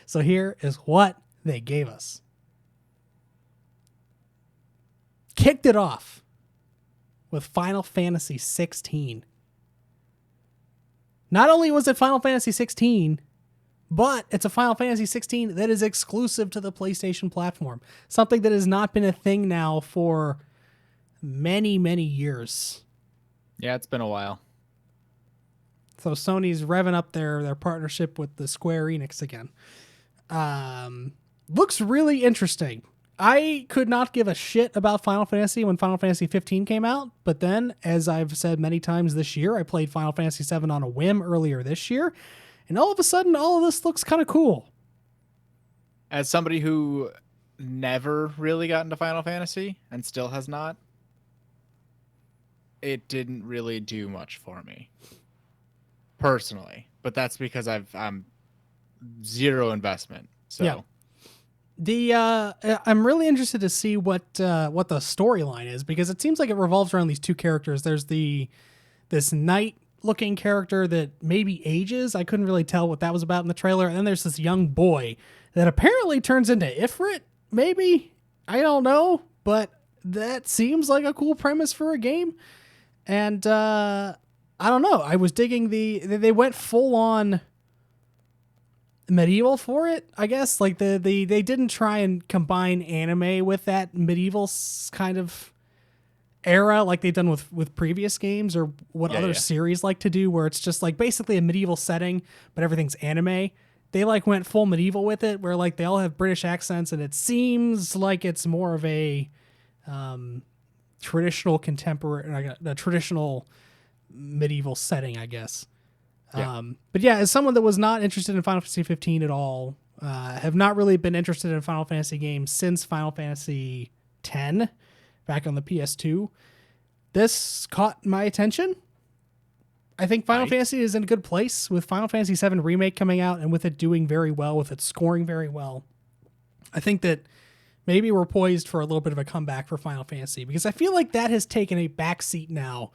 S1: So here is what they gave us. Kicked it off with Final Fantasy 16. Not only was it Final Fantasy 16, but it's a Final Fantasy 16 that is exclusive to the PlayStation platform. Something that has not been a thing now for many, many years.
S2: Yeah, it's been a while.
S1: So Sony's revving up their partnership with the Square Enix again. Looks really interesting. I could not give a shit about Final Fantasy when Final Fantasy 15 came out, but then, as I've said many times this year, I played Final Fantasy 7 on a whim earlier this year, and all of a sudden, all of this looks kind of cool.
S2: As somebody who never really got into Final Fantasy and still has not, it didn't really do much for me personally, but that's because I'm zero investment. So
S1: Yeah. I'm really interested to see what the storyline is, because it seems like it revolves around these two characters. There's this knight looking character that maybe ages. I couldn't really tell what that was about in the trailer. And then there's this young boy that apparently turns into Ifrit. Maybe, I don't know, but that seems like a cool premise for a game. And I don't know. I was digging they went full on medieval for it, I guess. Like they didn't try and combine anime with that medieval kind of era like they've done with previous games, or what other series like to do, where it's just like basically a medieval setting but everything's anime. They like went full medieval with it, where like they all have British accents, and it seems like it's more of a traditional contemporary, like a traditional medieval setting, I guess.
S2: yeah.
S1: But yeah, as someone that was not interested in Final Fantasy 15 at all, have not really been interested in Final Fantasy games since Final Fantasy 10 back on the PS2, this caught my attention. I think Final Fantasy is in a good place with Final Fantasy 7 Remake coming out, and with it doing very well, with it scoring very well. I think that maybe we're poised for a little bit of a comeback for Final Fantasy, because I feel like that has taken a backseat now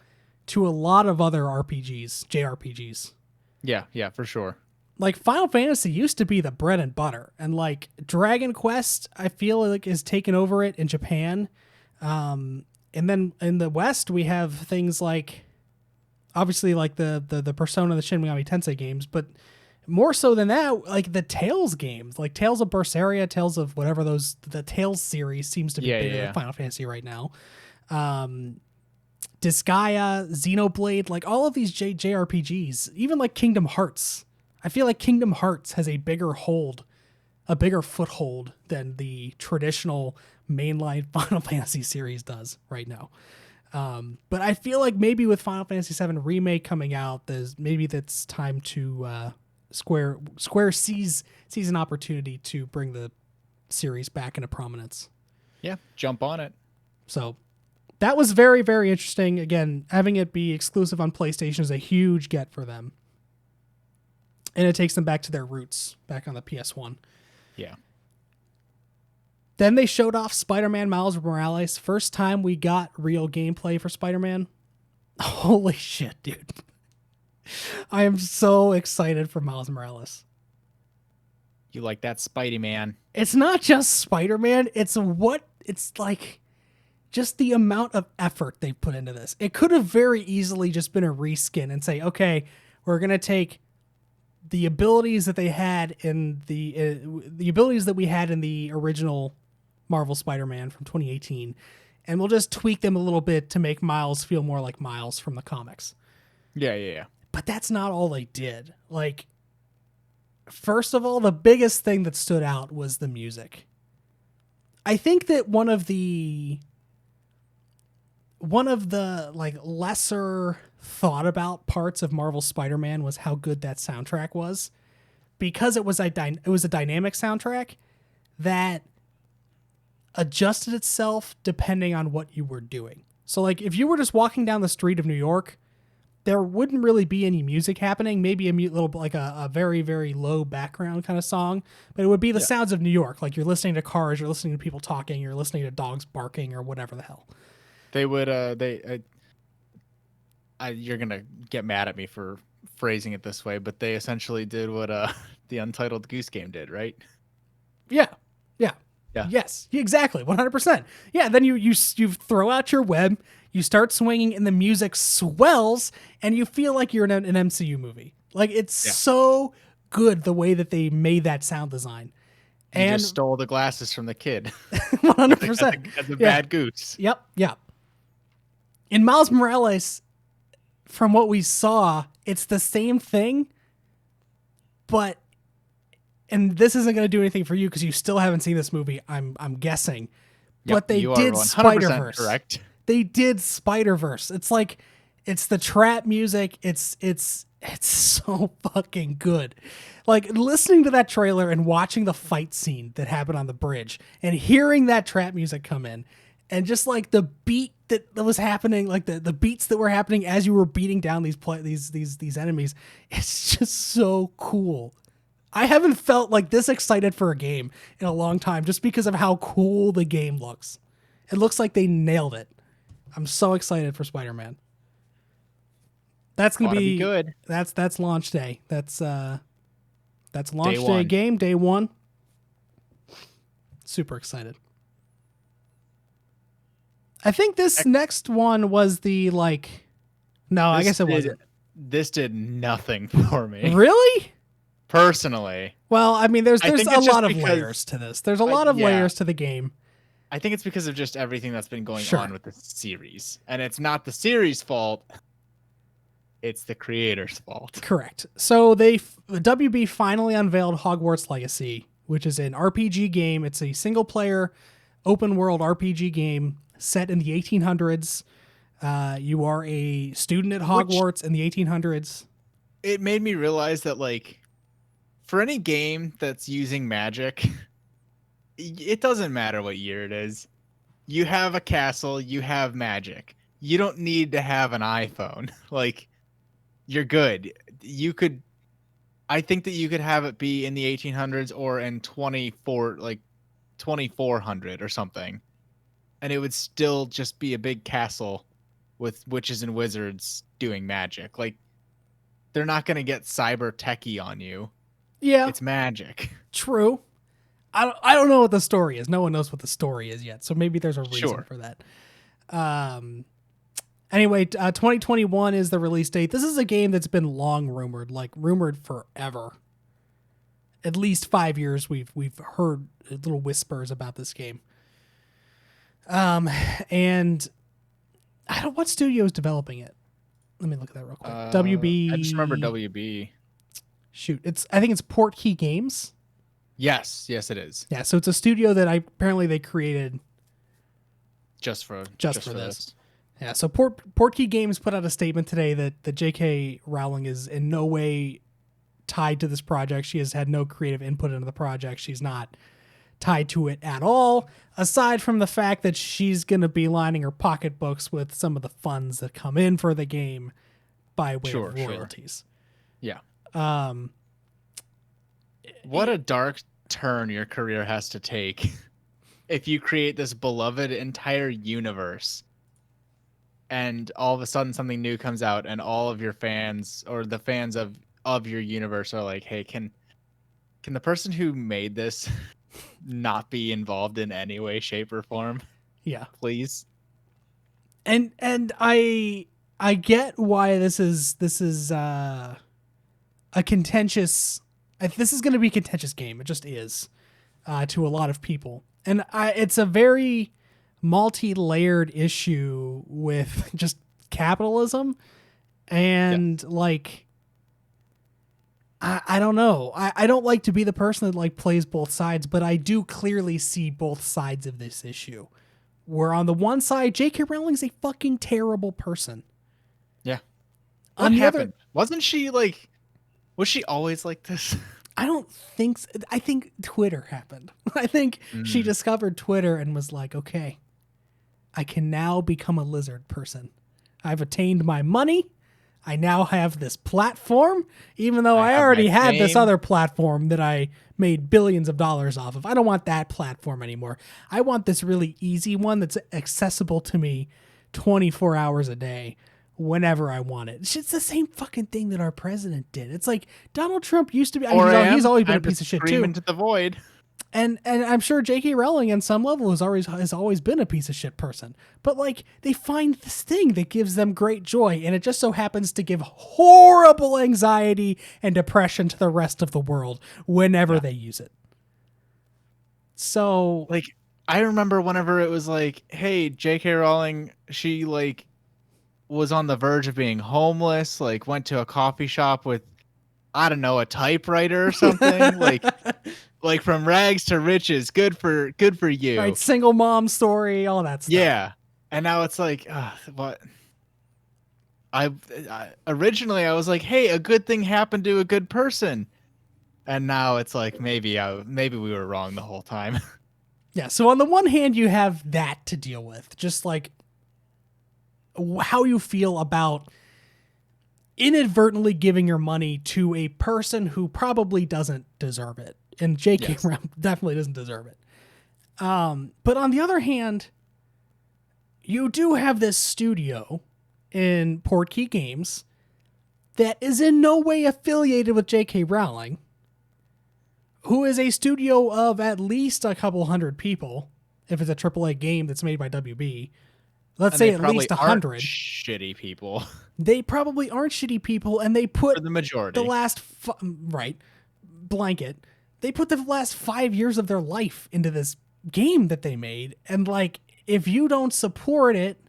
S1: to a lot of other RPGs, JRPGs.
S2: Yeah, for sure.
S1: Like Final Fantasy used to be the bread and butter, and like Dragon Quest, I feel like is taken over it in Japan. And then in the West, we have things like, obviously, like the Persona, the Shin Megami Tensei games, but more so than that, like the Tales games, like Tales of Berseria, Tales of whatever the Tales series seems to be bigger than Final Fantasy right now. Disgaea, Xenoblade, like all of these JRPGs, even like Kingdom Hearts. I feel like Kingdom Hearts has a bigger foothold than the traditional mainline Final Fantasy series does right now. But I feel like maybe with Final Fantasy VII Remake coming out, maybe that's time to Square sees an opportunity to bring the series back into prominence.
S2: Yeah, jump on it.
S1: So that was very, very interesting. Again, having it be exclusive on PlayStation is a huge get for them. And it takes them back to their roots, back on the PS1.
S2: Yeah.
S1: Then they showed off Spider-Man Miles Morales. First time we got real gameplay for Spider-Man. Holy shit, dude. I am so excited for Miles Morales.
S2: You like that Spidey man.
S1: It's not just Spider-Man. It's like just the amount of effort they put into this. It could have very easily just been a reskin and say, okay, we're going to take the abilities that they had in the abilities that we had in the original Marvel Spider-Man from 2018, and we'll just tweak them a little bit to make Miles feel more like Miles from the comics.
S2: Yeah.
S1: But that's not all they did. Like, first of all, the biggest thing that stood out was the music. I think that one of the like lesser thought about parts of Marvel Spider-Man was how good that soundtrack was, because it was a dynamic soundtrack that adjusted itself depending on what you were doing. So like if you were just walking down the street of New York, there wouldn't really be any music happening, maybe a little bit like a very, very low background kind of song, but it would be the sounds of New York. Like you're listening to cars, you're listening to people talking, you're listening to dogs barking or whatever the hell.
S2: They would you're gonna get mad at me for phrasing it this way, but they essentially did what the Untitled Goose Game did, right?
S1: Yeah.
S2: Yeah.
S1: Yes, exactly. 100%. Yeah. Then you throw out your web, you start swinging, and the music swells, and you feel like you're in an MCU movie. Like it's so good the way that they made that sound design.
S2: You just stole the glasses from the kid.
S1: 100%.
S2: As a bad goose.
S1: Yep. In Miles Morales, from what we saw, it's the same thing, but, and this isn't going to do anything for you because you still haven't seen this movie, I'm guessing, but they did Spider-Verse.
S2: Correct.
S1: They did Spider-Verse. It's like, it's the trap music. It's so fucking good. Like listening to that trailer and watching the fight scene that happened on the bridge and hearing that trap music come in, and just like the beat that was happening, like the beats that were happening as you were beating down these enemies, it's just so cool. I haven't felt like this excited for a game in a long time just because of how cool the game looks. It looks like they nailed it. I'm so excited for Spider-Man. That's gonna
S2: Ought to be
S1: be
S2: good.
S1: that's launch day. That's launch
S2: Day
S1: day
S2: one.
S1: game, day one. Super excited. I think this next one was the like. No, I guess it wasn't.
S2: This did nothing for me
S1: Really?
S2: personally.
S1: Well, I mean, there's
S2: I think
S1: a
S2: it's just
S1: lot of
S2: because-
S1: layers to this. There's a lot of
S2: yeah.
S1: layers to the game.
S2: I think it's because of just everything that's been going
S1: Sure.
S2: on with the series, and it's not the series' fault. It's the creator's fault.
S1: Correct. So WB finally unveiled Hogwarts Legacy, which is an RPG game. It's a single player, open world RPG game set in the 1800s. You are a student at Hogwarts in the 1800s.
S2: It made me realize that, like, for any game that's using magic, it doesn't matter what year it is. You have a castle, you have magic. You don't need to have an iPhone. Like, you're good. I think that you could have it be in the 1800s or in 2400 or something. And it would still just be a big castle with witches and wizards doing magic. Like, they're not going to get cyber techie on you.
S1: Yeah,
S2: It's magic.
S1: true. I don't know what the story is. No one knows what the story is yet. So maybe there's a reason
S2: Sure.
S1: for that. Anyway, 2021 is the release date. This is a game that's been long rumored, like rumored forever. At least 5 years we've heard little whispers about this game. And I don't what studio is developing it. Let me look at that real quick. WB.
S2: I just remember WB.
S1: Shoot, I think it's Portkey Games.
S2: Yes, it is.
S1: Yeah, so it's a studio that apparently they created
S2: Just for
S1: this. Yeah, so Portkey Games put out a statement today that J.K. Rowling is in no way tied to this project. She has had no creative input into the project. She's not tied to it at all, aside from the fact that she's going to be lining her pocketbooks with some of the funds that come in for the game by way of royalties.
S2: Yeah.
S1: What
S2: a dark turn your career has to take if you create this beloved entire universe and all of a sudden something new comes out and all of your fans or the fans of your universe are like, hey, can the person who made this not be involved in any way, shape, or form?
S1: Yeah.
S2: Please.
S1: And I get why this is a contentious. This is going to be a contentious game. It just is to a lot of people, and it's a very multi-layered issue with just capitalism and like I don't know. I don't like to be the person that like plays both sides, but I do clearly see both sides of this issue. Where on the one side, J.K. Rowling's a fucking terrible person.
S2: Yeah.
S1: On the
S2: happened?
S1: other,
S2: Wasn't she like? Was she always like this?
S1: I don't think so. I think Twitter happened. I think she discovered Twitter and was like, okay, I can now become a lizard person. I've attained my money. I now have this platform, even though I already had this other platform that I made billions of dollars off of. I don't want that platform anymore. I want this really easy one that's accessible to me 24 hours a day. Whenever I want it. It's the same fucking thing that our president did. It's like Donald Trump used to be. He's always been a piece of shit too.
S2: Into the void.
S1: And I'm sure J.K. Rowling, on some level, has always been a piece of shit person. But like they find this thing that gives them great joy, and it just so happens to give horrible anxiety and depression to the rest of the world whenever they use it. So
S2: like I remember whenever it was like, hey, J.K. Rowling, she like was on the verge of being homeless, like went to a coffee shop with, I don't know, a typewriter or something. like from rags to riches. Good for you.
S1: Right, single mom story, all that stuff.
S2: Yeah. And now it's like, what? I originally I was like, hey, a good thing happened to a good person. And now it's like maybe we were wrong the whole time.
S1: Yeah, so on the one hand, you have that to deal with, just like how you feel about inadvertently giving your money to a person who probably doesn't deserve it. And J.K.
S2: Yes.
S1: Rowling definitely doesn't deserve it. But on the other hand, you do have this studio in Portkey Games that is in no way affiliated with J.K. Rowling, who is a studio of at least a couple hundred people, if it's a AAA game that's made by WB. Let's say at least 100.
S2: Shitty people.
S1: They probably aren't shitty people, and they put
S2: For the majority.
S1: the last blanket. They put the last 5 years of their life into this game that they made, and like, if you don't support it,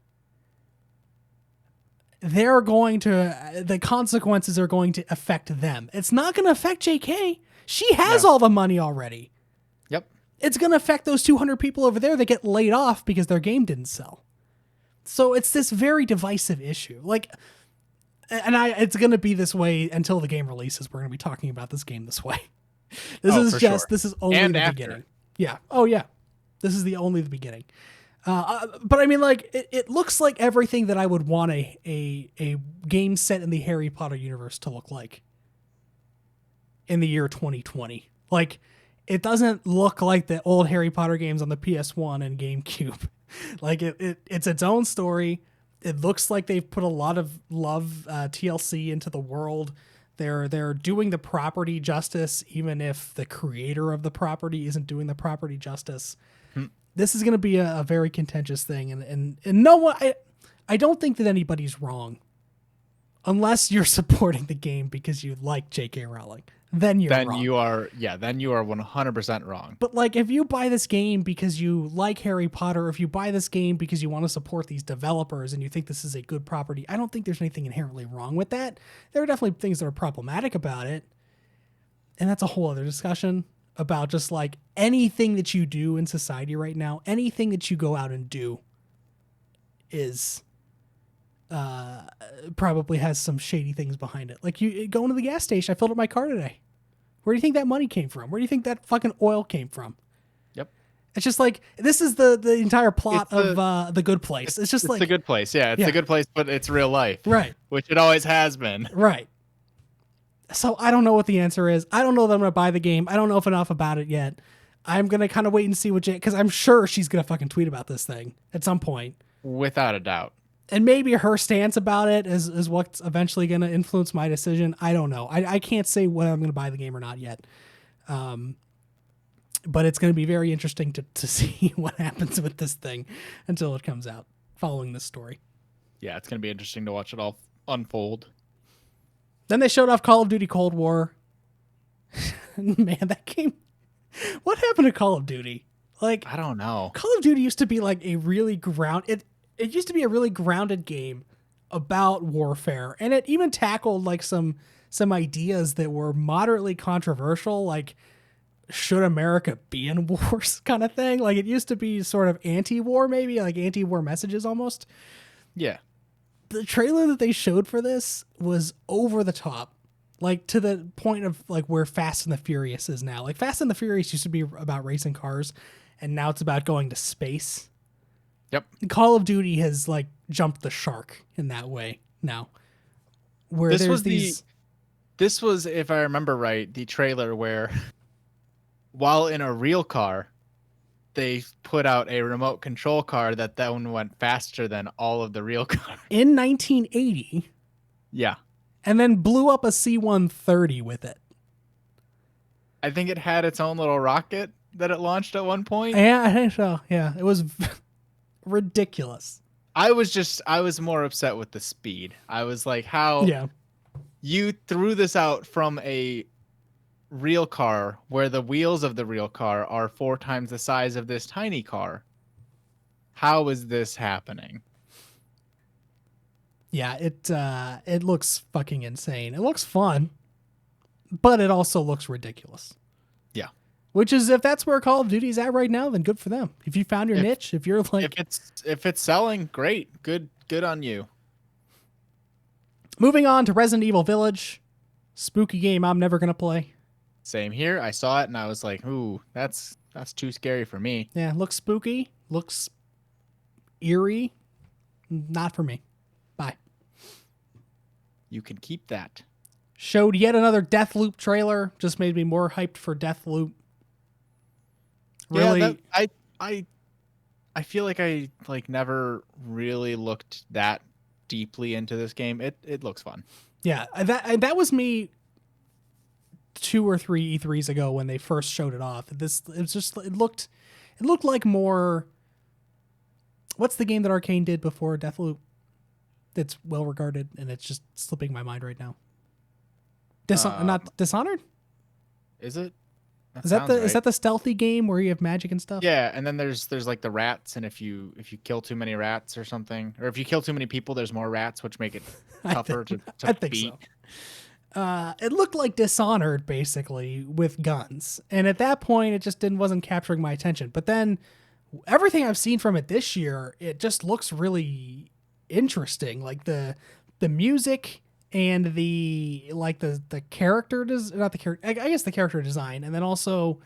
S1: the consequences are going to affect them. It's not going to affect JK. She has all the money already.
S2: Yep.
S1: It's going to affect those 200 people over there that get laid off because their game didn't sell. So it's this very divisive issue. Like, it's going to be this way until the game releases. We're going to be talking about this game this way. This is only
S2: and
S1: the
S2: after.
S1: beginning. Yeah. Oh yeah. This is only the beginning. But I mean, like, it looks like everything that I would want a game set in the Harry Potter universe to look like in the year 2020. Like, it doesn't look like the old Harry Potter games on the PS1 and GameCube. Like, it's its own story. It looks like they've put a lot of love, TLC into the world. They're doing the property justice, even if the creator of the property isn't doing the property justice. This is going to be a very contentious thing, and no one, I don't think that anybody's wrong, unless you're supporting the game because you like J.K. Rowling. Then you're wrong.
S2: Then you are 100% wrong.
S1: But like, if you buy this game because you like Harry Potter, if you buy this game because you want to support these developers and you think this is a good property, I don't think there's anything inherently wrong with that. There are definitely things that are problematic about it, and that's a whole other discussion about just like anything that you do in society right now, anything that you go out and do is probably has some shady things behind it. Like, you going to the gas station, I filled up my car today. Where do you think that money came from? Where do you think that fucking oil came from?
S2: Yep.
S1: It's just like, this is the entire plot of The Good Place. It's just like
S2: The Good Place. Yeah, it's The Good Place, but it's real life.
S1: Right.
S2: Which it always has been.
S1: Right. So I don't know what the answer is. I don't know that I'm going to buy the game. I don't know enough about it yet. I'm going to kind of wait and see because I'm sure she's going to fucking tweet about this thing at some point.
S2: Without a doubt.
S1: And maybe her stance about it is what's eventually going to influence my decision. I don't know. I can't say whether I'm going to buy the game or not yet. But it's going to be very interesting to see what happens with this thing until it comes out following this story.
S2: Yeah, it's going to be interesting to watch it all unfold.
S1: Then they showed off Call of Duty Cold War. Man, that game. What happened to Call of Duty? Like,
S2: I don't know.
S1: Call of Duty used to be like a really it used to be a really grounded game about warfare, and it even tackled like some ideas that were moderately controversial, like, should America be in wars kind of thing. Like, it used to be sort of anti-war, maybe like anti-war messages almost.
S2: Yeah.
S1: The trailer that they showed for this was over the top, like to the point of like where Fast and the Furious is now. Like, Fast and the Furious used to be about racing cars, and now it's about going to space.
S2: Yep.
S1: Call of Duty has like jumped the shark in that way now. Where
S2: This was, if I remember right, the trailer where while in a real car, they put out a remote control car that then went faster than all of the real cars.
S1: In 1980.
S2: Yeah.
S1: And then blew up a C-130 with it.
S2: I think it had its own little rocket that it launched at one point.
S1: Yeah, I think so. Yeah, it was ridiculous.
S2: I was more upset with the speed. I was like, how you threw this out from a real car where the wheels of the real car are 4 times the size of this tiny car. How is this happening?
S1: Yeah, it looks fucking insane. It looks fun, but it also looks ridiculous.
S2: Yeah.
S1: Which is, if that's where Call of Duty's at right now, then good for them. If you found your niche, if you're like,
S2: if it's selling, great. Good on you.
S1: Moving on to Resident Evil Village. Spooky game I'm never going to play.
S2: Same here. I saw it and I was like, ooh, that's too scary for me.
S1: Yeah, looks spooky, looks eerie. Not for me. Bye.
S2: You can keep that.
S1: Showed yet another Deathloop trailer. Just made me more hyped for Deathloop. Really,
S2: Yeah, I feel like I never really looked that deeply into this game. It looks fun.
S1: yeah. That was me 2 or 3 E3s ago when they first showed it off. It looked like more. What's the game that Arcane did before Deathloop? That's well regarded, and it's just slipping my mind right now. Not Dishonored.
S2: Is it?
S1: Is that the stealthy game where you have magic and stuff?
S2: Yeah, and then there's like the rats, and if you kill too many rats or something, or if you kill too many people, there's more rats, which make it tougher
S1: I
S2: to
S1: think
S2: beat.
S1: so. It looked like Dishonored basically with guns, and at that point, it just wasn't capturing my attention. But then everything I've seen from it this year, it just looks really interesting. Like the music and the character not the character, I guess the character design, and then also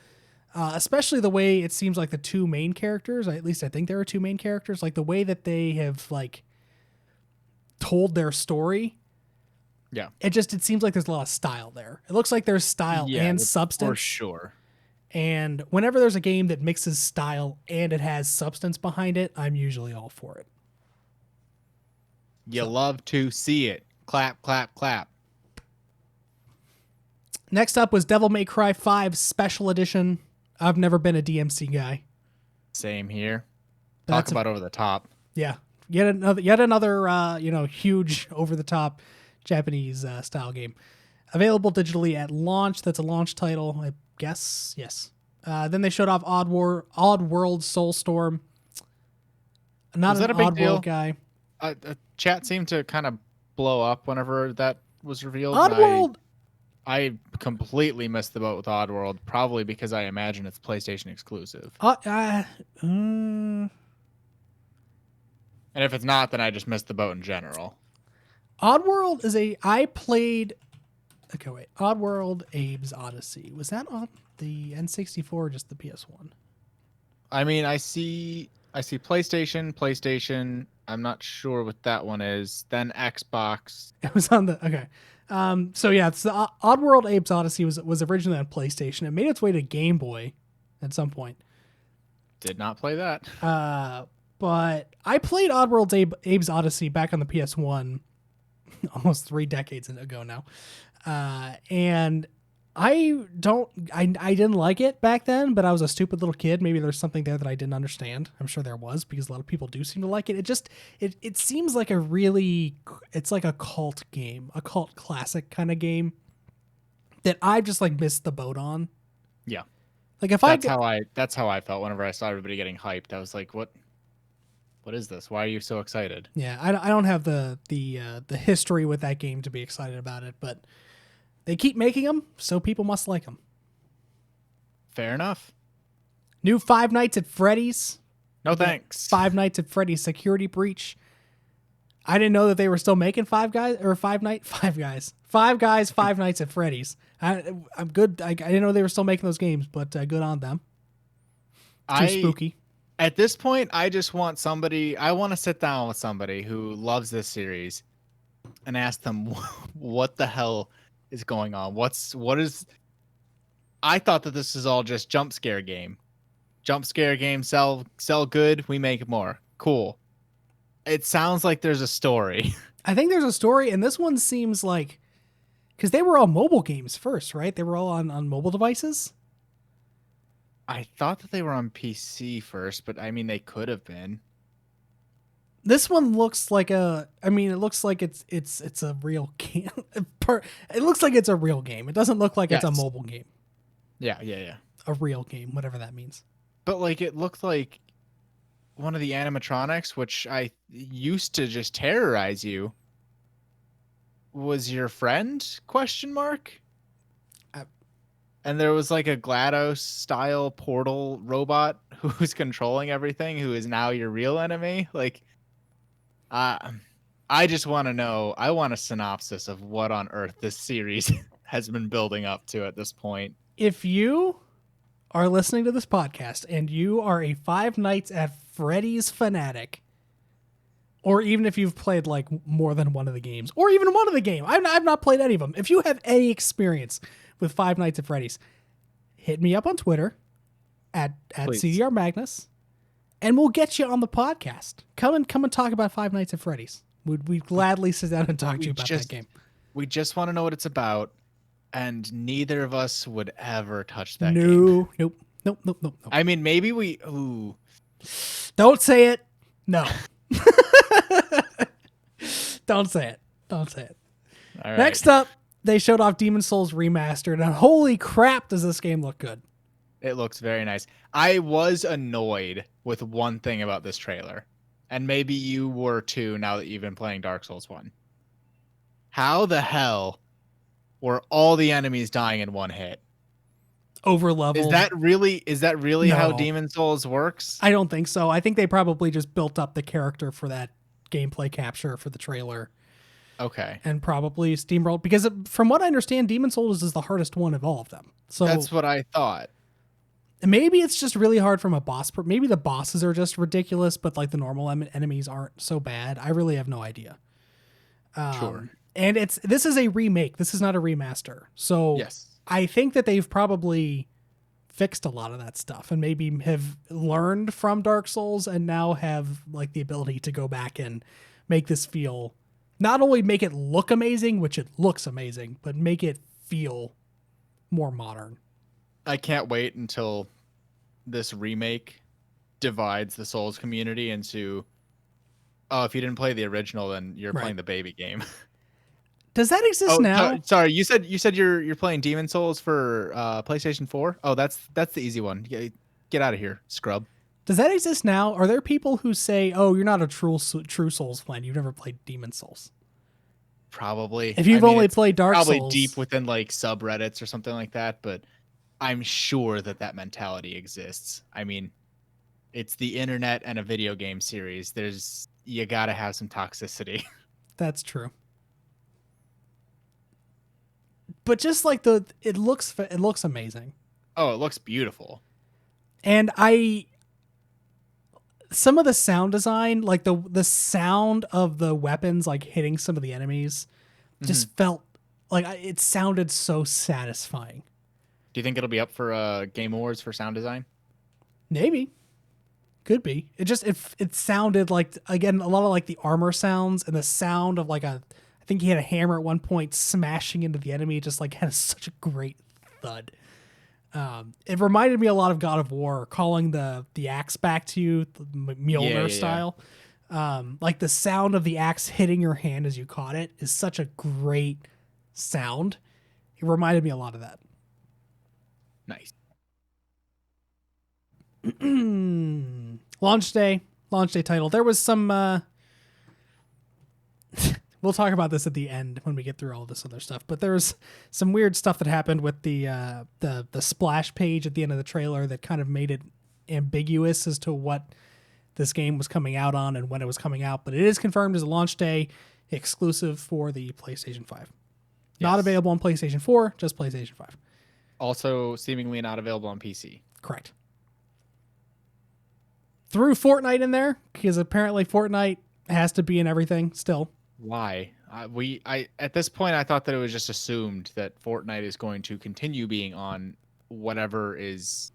S1: especially the way it seems like the two main characters, at least I think there are two main characters, like the way that they have like told their story.
S2: Yeah.
S1: It seems like there's a lot of style there. It looks like there's style and substance.
S2: For sure.
S1: And whenever there's a game that mixes style and it has substance behind it, I'm usually all for it.
S2: You love to see it. Clap, clap, clap.
S1: Next up was Devil May Cry 5 Special Edition. I've never been a DMC guy.
S2: Same here. Talk about over the top.
S1: Yeah. Yet another huge over the top Japanese style game. Available digitally at launch. That's a launch title, I guess. Yes. Then they showed off Oddworld Soulstorm. Not
S2: Was that
S1: an
S2: a big deal?
S1: Oddworld guy.
S2: Chat seemed to kind of blow up whenever that was revealed.
S1: Oddworld.
S2: I completely missed the boat with Oddworld, probably because I imagine it's PlayStation exclusive. And if it's not, then I just missed the boat in general.
S1: Oddworld is Oddworld Abe's Odyssey. Was that on the N64 or just the PS1?
S2: I mean, I see PlayStation. I'm not sure what that one is. Then Xbox.
S1: It was on the okay. So yeah, it's the Oddworld Abe's Odyssey was originally on PlayStation. It made its way to Game Boy at some point.
S2: Did not play that.
S1: But I played Oddworld Abe's Odyssey back on the PS1 almost 3 decades ago now. And I didn't like it back then, but I was a stupid little kid. Maybe there's something there that I didn't understand. I'm sure there was, because a lot of people do seem to like it. It seems like it's like a cult game, a cult classic kind of game that I just like missed the boat on.
S2: Yeah.
S1: Like
S2: that's how I felt whenever I saw everybody getting hyped. I was like, what is this? Why are you so excited?
S1: Yeah, I don't have the history with that game to be excited about it, but they keep making them, so people must like them.
S2: Fair enough.
S1: New Five Nights at Freddy's.
S2: No thanks.
S1: Five Nights at Freddy's Security Breach. I didn't know that they were still making Five Guys, Five Nights at Freddy's. I'm good. I didn't know they were still making those games, but good on them. Too spooky.
S2: At this point, I just want somebody. I want to sit down with somebody who loves this series and ask them what the hell is going on. I thought that this is all just jump scare game. Jump scare game, sell good, we make more. Cool. It sounds like there's a story.
S1: I think there's a story, and this one seems like, because they were all mobile games first, right? They were all on mobile devices.
S2: I thought that they were on PC first, but I mean, they could have been.
S1: This one looks like it looks like it's a real game. It looks like it's a real game. It doesn't look like it's a mobile game.
S2: Yeah.
S1: A real game, whatever that means.
S2: But like, it looked like one of the animatronics, which I used to just terrorize you, was your friend? ? And there was like a GLaDOS style portal robot who's controlling everything, who is now your real enemy. Like, I just want to know. I want a synopsis of what on earth this series has been building up to at this point.
S1: If you are listening to this podcast and you are a Five Nights at Freddy's fanatic, or even if you've played like more than one of the games, or even one of the game, I've not played any of them. If you have any experience with Five Nights at Freddy's, hit me up on Twitter at CDR Magnus, and we'll get you on the podcast. Come and talk about Five Nights at Freddy's. We'd gladly sit down and talk to you about that game.
S2: We just want to know what it's about, and neither of us would ever touch that game.
S1: Nope.
S2: I mean, maybe we... Ooh.
S1: Don't say it. No. Don't say it. All right. Next up, they showed off Demon's Souls Remastered, and holy crap, does this game look good.
S2: It looks very nice. I was annoyed with one thing about this trailer, and maybe you were too now that you've been playing Dark Souls 1. How the hell were all the enemies dying in one hit?
S1: Over level.
S2: Is that really
S1: No.
S2: how Demon's Souls works?
S1: I don't think so. I think they probably just built up the character for that gameplay capture for the trailer.
S2: Okay.
S1: And probably steamrolled, because from what I understand, Demon's Souls is the hardest one of all of them. So
S2: that's what I thought.
S1: Maybe it's just really hard from a boss. Maybe the bosses are just ridiculous, but like the normal enemies aren't so bad. I really have no idea.
S2: Sure.
S1: And this is a remake. This is not a remaster. So
S2: yes.
S1: I think that they've probably fixed a lot of that stuff and maybe have learned from Dark Souls and now have like the ability to go back and make this feel, not only make it look amazing, which it looks amazing, but make it feel more modern.
S2: I can't wait until this remake divides the Souls community into, oh, if you didn't play the original, then you're playing the baby game.
S1: Does that exist now?
S2: Sorry, you said you're playing Demon Souls for PlayStation 4. Oh, that's the easy one. Get out of here, scrub.
S1: Does that exist now? Are there people who say, "Oh, you're not a true Souls fan. You've never played Demon Souls"?
S2: Probably.
S1: If you've only played Dark Souls,
S2: probably deep within like subreddits or something like that. But I'm sure that mentality exists. I mean, it's the internet and a video game series. You gotta have some toxicity.
S1: That's true. But just like it looks amazing.
S2: Oh, it looks beautiful.
S1: And some of the sound design, like the sound of the weapons like hitting some of the enemies, just felt like it sounded so satisfying.
S2: Do you think it'll be up for Game Awards for sound design?
S1: Maybe. Could be. It sounded like, again, a lot of like the armor sounds and the sound of like I think he had a hammer at one point smashing into the enemy. Just like had such a great thud. It reminded me a lot of God of War, calling the axe back to you, the Mjolnir style. Like the sound of the axe hitting your hand as you caught it is such a great sound. It reminded me a lot of that.
S2: Nice.
S1: Launch day title. There was some we'll talk about this at the end when we get through all this other stuff, but there was some weird stuff that happened with the splash page at the end of the trailer that kind of made it ambiguous as to what this game was coming out on and when it was coming out, but it is confirmed as a launch day exclusive for the PlayStation 5. Yes. Not available on PlayStation 4, just PlayStation 5.
S2: Also seemingly not available on PC.
S1: Correct. Threw Fortnite in there because apparently Fortnite has to be in everything still.
S2: Why? At this point, I thought that it was just assumed that Fortnite is going to continue being on whatever is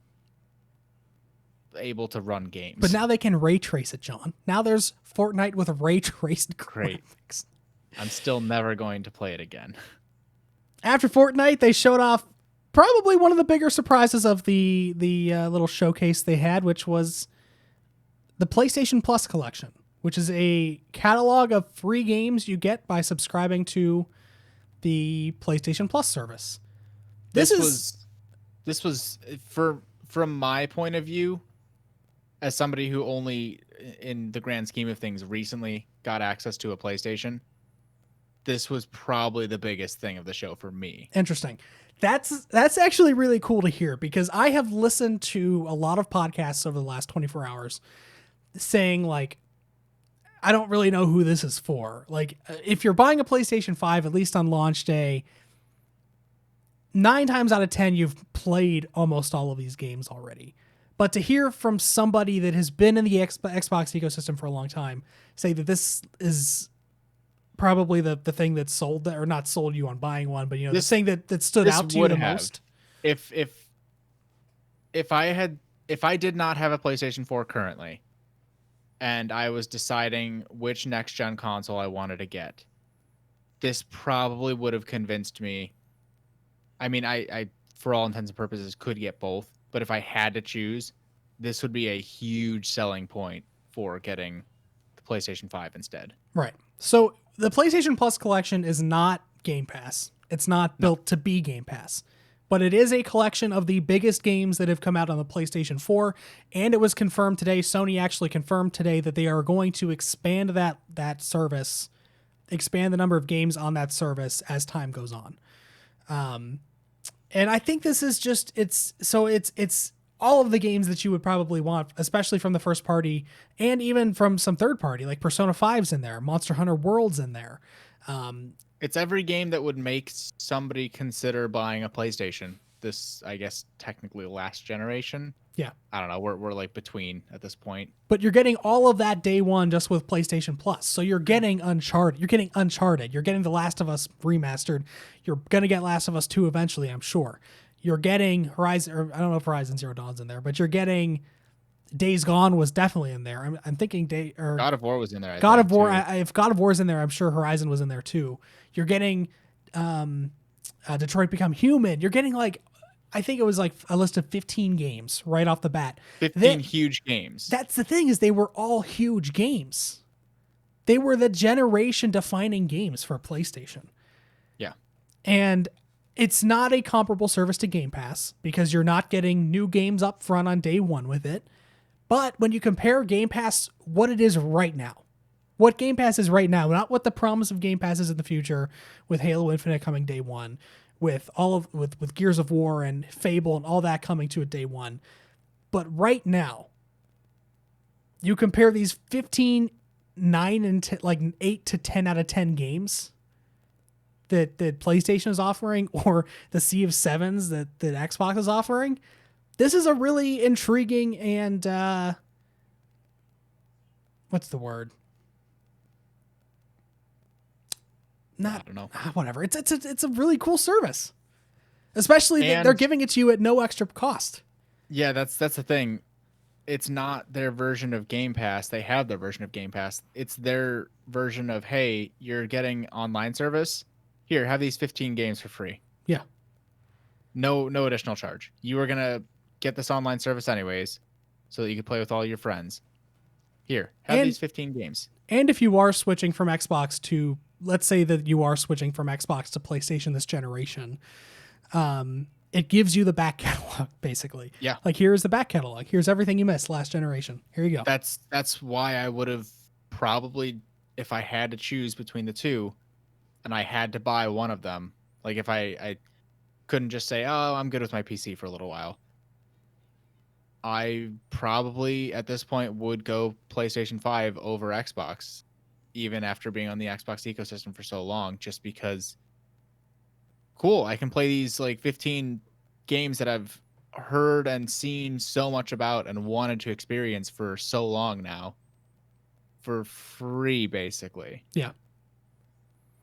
S2: able to run games.
S1: But now they can ray trace it, John. Now there's Fortnite with ray traced graphics.
S2: I'm still never going to play it again.
S1: After Fortnite, they showed off probably one of the bigger surprises of the little showcase they had, which was the PlayStation Plus collection, which is a catalog of free games you get by subscribing to the PlayStation Plus service. This was from my point of view, as somebody who only, in the grand scheme of things, recently got access to a PlayStation, this was probably the biggest thing of the show for me. Interesting. That's actually really cool to hear, because I have listened to a lot of podcasts over the last 24 hours saying like, I don't really know who this is for. Like, if you're buying a PlayStation 5, at least on launch day, 9 times out of 10 you've played almost all of these games already. But to hear from somebody that has been in the Xbox ecosystem for a long time say that this is probably the thing that sold that, or not sold you on buying one, but the thing that stood out to you the most.
S2: If I did not have a PlayStation 4 currently, and I was deciding which next gen console I wanted to get, this probably would have convinced me. I mean, I for all intents and purposes could get both, but if I had to choose, this would be a huge selling point for getting the PlayStation 5 instead.
S1: Right. So the PlayStation Plus collection is not Game Pass. It's not built to be Game Pass. But it is a collection of the biggest games that have come out on the PlayStation 4, and it was confirmed today. Sony actually confirmed today that they are going to expand that service, expand the number of games on that service as time goes on. And I think this is just it's all of the games that you would probably want, especially from the first party and even from some third party, like Persona 5's in there, Monster Hunter World's in there.
S2: It's every game that would make somebody consider buying a PlayStation. This, I guess, technically last generation.
S1: Yeah.
S2: I don't know. We're like between at this point.
S1: But you're getting all of that day one just with PlayStation Plus. So you're getting Uncharted. You're getting Uncharted. You're getting The Last of Us remastered. You're going to get Last of Us 2 eventually, I'm sure. You're getting Horizon, or I don't know if Horizon Zero Dawn's in there, but you're getting Days Gone was definitely in there. I'm thinking
S2: God of War was in there.
S1: God of War. If God of War's in there, I'm sure Horizon was in there too. You're getting Detroit Become Human. You're getting I think it was like a list of 15 games right off the bat.
S2: 15 huge games.
S1: That's the thing, is they were all huge games. They were the generation defining games for PlayStation.
S2: Yeah.
S1: And it's not a comparable service to Game Pass because you're not getting new games up front on day one with it. But when you compare Game Pass, what it is right now, what Game Pass is right now, not what the promise of Game Pass is in the future with Halo Infinite coming day one, with with Gears of War and Fable and all that coming to it day one. But right now, you compare these 15, 9, and 8 to 10 out of 10 games that PlayStation is offering, or the Sea of Sevens that Xbox is offering. This is a really intriguing and what's the word?
S2: I don't know.
S1: Whatever. It's a really cool service, especially that they're giving it to you at no extra cost.
S2: Yeah, that's the thing. It's not their version of Game Pass. They have their version of Game Pass. It's their version of, hey, you're getting online service. Here, have these 15 games for free.
S1: Yeah.
S2: No additional charge. You were gonna get this online service anyways, so that you could play with all your friends. Here, have these 15 games.
S1: And if you are switching from Xbox to, let's say that you are switching from Xbox to PlayStation this generation, it gives you the back catalog, basically.
S2: Yeah.
S1: Like, here's the back catalog. Here's everything you missed last generation. Here you go.
S2: That's why I would have probably, if I had to choose between the two, and I had to buy one of them, like if I couldn't just say, oh, I'm good with my PC for a little while, I probably at this point would go PlayStation 5 over Xbox, even after being on the Xbox ecosystem for so long, just because, cool, I can play these like 15 games that I've heard and seen so much about and wanted to experience for so long now for free, basically.
S1: Yeah.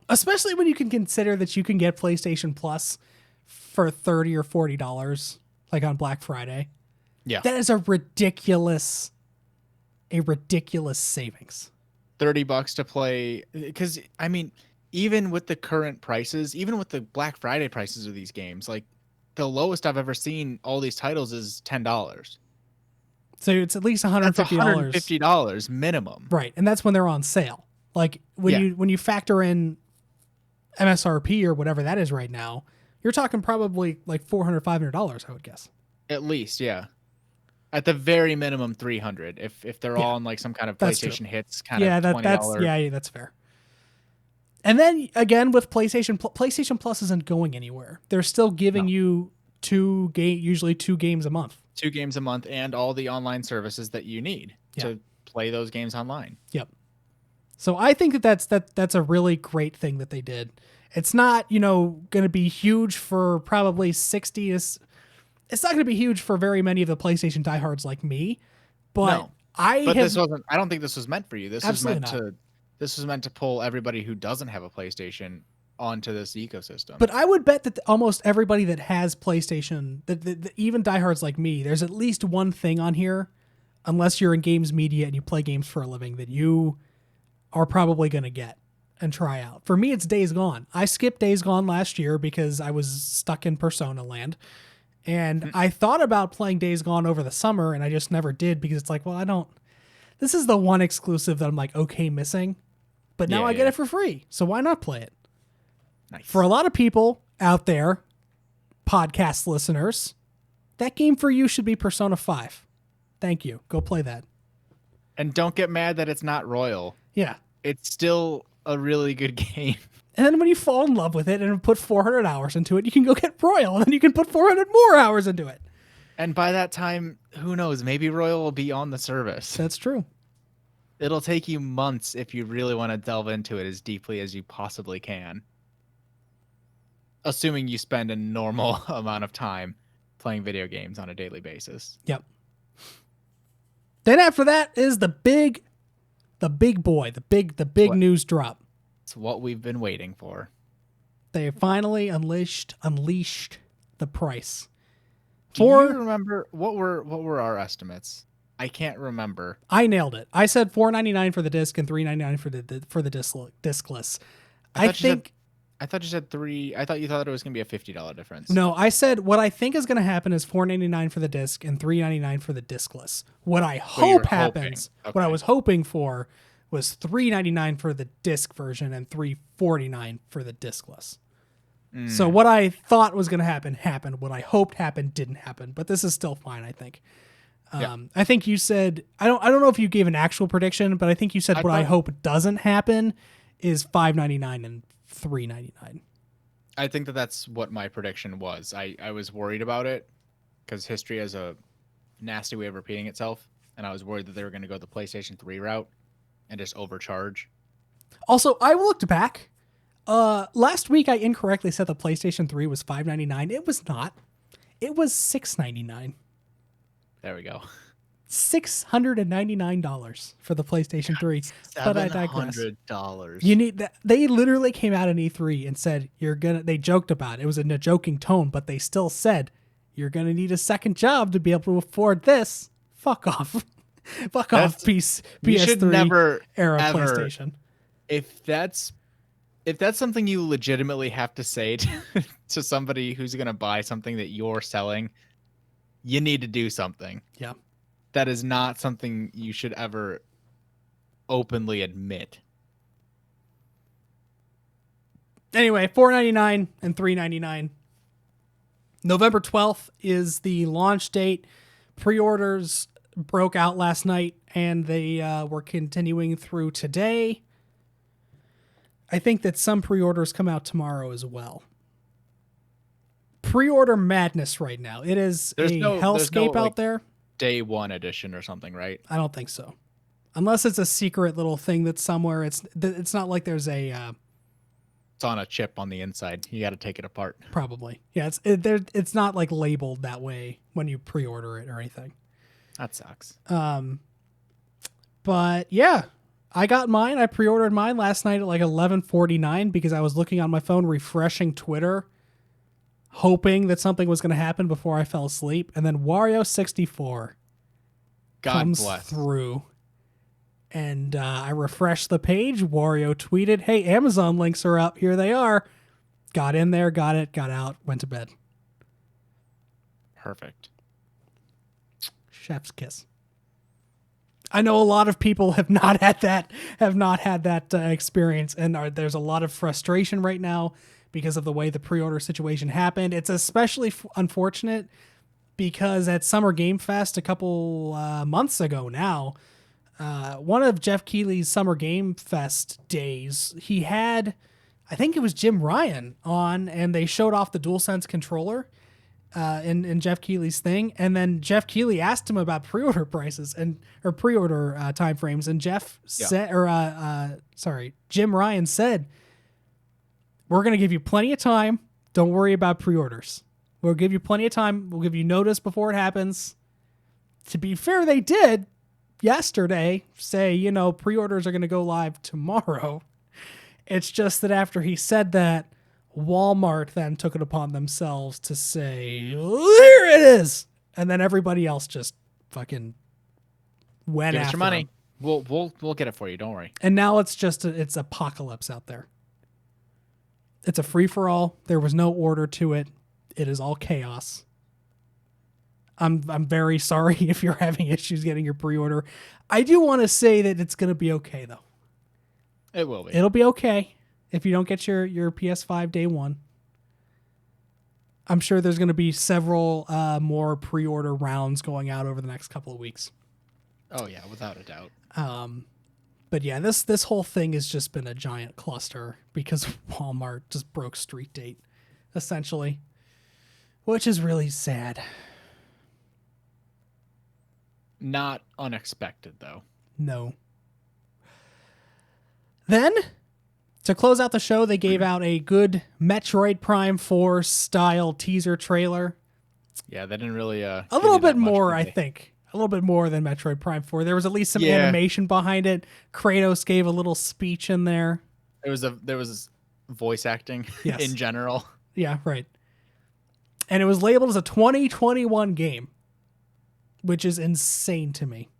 S1: Especially when you can consider that you can get PlayStation Plus for $30 or $40, like on Black Friday.
S2: Yeah.
S1: That is a ridiculous savings.
S2: $30 to play, because I mean, even with the current prices, even with the Black Friday prices of these games, like the lowest I've ever seen all these titles is $10.
S1: So it's at least $150.
S2: That's $150 minimum.
S1: Right. And that's when they're on sale. Like when you factor in MSRP or whatever that is right now, you're talking probably like $400, $500, I would guess.
S2: At least, yeah. At the very minimum, $300. If they're all on like some kind of PlayStation hits kind of $20.
S1: That's fair. And then again with PlayStation Plus isn't going anywhere. They're still giving you usually two games a month.
S2: 2 games a month and all the online services that you need to play those games online.
S1: Yep. So I think that's a really great thing that they did. It's not, going to be huge for probably 60 is. It's not going to be huge for very many of the PlayStation diehards like me, but
S2: No. This wasn't. I don't think this was meant for you. This was meant to. This was meant to pull everybody who doesn't have a PlayStation onto this ecosystem.
S1: But I would bet that almost everybody that has PlayStation, that even diehards like me, there's at least one thing on here, unless you're in games media and you play games for a living, that you are probably going to get and try out. For me, it's Days Gone. I skipped Days Gone last year because I was stuck in Persona land. And I thought about playing Days Gone over the summer, and I just never did because it's like, well, this is the one exclusive that I'm like, okay, missing. But now I get it for free, so why not play it?
S2: Nice.
S1: For a lot of people out there, podcast listeners, that game for you should be Persona 5. Thank you. Go play that.
S2: And don't get mad that it's not Royal.
S1: Yeah.
S2: It's still a really good game.
S1: And then when you fall in love with it and put 400 hours into it, you can go get Royal, and then you can put 400 more hours into it.
S2: And by that time, who knows? Maybe Royal will be on the service.
S1: That's true.
S2: It'll take you months if you really want to delve into it as deeply as you possibly can. Assuming you spend a normal amount of time playing video games on a daily basis.
S1: Yep. Then after that is the big news drop.
S2: It's what we've been waiting for.
S1: They finally unleashed the price.
S2: Do you remember what were our estimates? I can't remember.
S1: I nailed it. I said $4.99 for the disc and $3.99 for the discless.
S2: I thought you said $3. I thought you thought it was going to be a $50 difference.
S1: No, I said what I think is going to happen is $4.99 for the disc and $3.99 for the discless. What I hope happens, what I was hoping for, was $3.99 for the disc version and $3.49 for the discless. So what I thought was going to happen happened. What I hoped happened didn't happen. But this is still fine, I think. I think you said I don't know if you gave an actual prediction, but I think you said I hope doesn't happen is $5.99 and $3.99.
S2: I think that's what my prediction was. I was worried about it because history has a nasty way of repeating itself, and I was worried that they were going to go the PlayStation 3 route and just overcharge.
S1: Also, I looked back. Last week I incorrectly said the PlayStation 3 was $5.99. It was not. It was $6.99.
S2: There we go.
S1: $699 for the PlayStation 3. But I digress.
S2: $700.
S1: You need that. They literally came out in E3 and said they joked about it. It was in a joking tone, but they still said you're gonna need a second job to be able to afford this. Fuck off. Fuck off, PS3 era PlayStation.
S2: If that's something you legitimately have to say to somebody who's gonna buy something that you're selling, you need to do something.
S1: Yeah.
S2: That is not something you should ever openly admit.
S1: Anyway, $4.99 and $3.99. November 12th is the launch date. Pre-orders broke out last night, and they were continuing through today. I think that some pre-orders come out tomorrow as well. Pre-order madness right now. It is hellscape out there.
S2: Day one edition or something, right?
S1: I don't think so. Unless it's a secret little thing that's somewhere. It's not like there's a...
S2: it's on a chip on the inside. You got to take it apart.
S1: Probably. Yeah, it's not like labeled that way when you pre-order it or anything.
S2: That sucks.
S1: But yeah, I got mine. I pre-ordered mine last night at like 11:49 because I was looking on my phone, refreshing Twitter, hoping that something was going to happen before I fell asleep. And then Wario64 comes through. And I refreshed the page. Wario tweeted, "Hey, Amazon links are up. Here they are." Got in there, got it, got out, went to bed.
S2: Perfect.
S1: Chef's kiss. I know a lot of people have not had that experience, and there's a lot of frustration right now because of the way the pre-order situation happened. It's especially unfortunate because at Summer Game Fest a couple months ago now, one of Jeff Keighley's Summer Game Fest days, he had, I think it was Jim Ryan on, and they showed off the DualSense controller in Jeff Keighley's thing, and then Jeff Keighley asked him about pre-order prices or pre-order timeframes, and Jim Ryan said, we're going to give you plenty of time. Don't worry about pre-orders. We'll give you plenty of time. We'll give you notice before it happens. To be fair, they did yesterday say, pre-orders are going to go live tomorrow. It's just that after he said that, Walmart then took it upon themselves to say, "Here it is," and then everybody else just fucking went
S2: Give
S1: after
S2: us your money.
S1: them.
S2: We'll get it for you. Don't worry.
S1: And now it's apocalypse out there. It's a free for all. There was no order to it. It is all chaos. I'm very sorry if you're having issues getting your pre-order. I do want to say that it's going to be okay though.
S2: It will be.
S1: It'll be okay if you don't get your PS5 day one. I'm sure there's going to be several more pre-order rounds going out over the next couple of weeks.
S2: Oh yeah, without a doubt.
S1: But yeah, this whole thing has just been a giant cluster because Walmart just broke street date, essentially, which is really sad.
S2: Not unexpected though.
S1: No. Then, to close out the show, they gave out a good Metroid Prime 4 style teaser trailer.
S2: Yeah, they didn't really.
S1: A little bit more, I think. A little bit more than Metroid Prime 4. There was at least some animation behind it. Kratos gave a little speech in there.
S2: There was voice acting in general.
S1: Yeah, right. And it was labeled as a 2021 game, which is insane to me.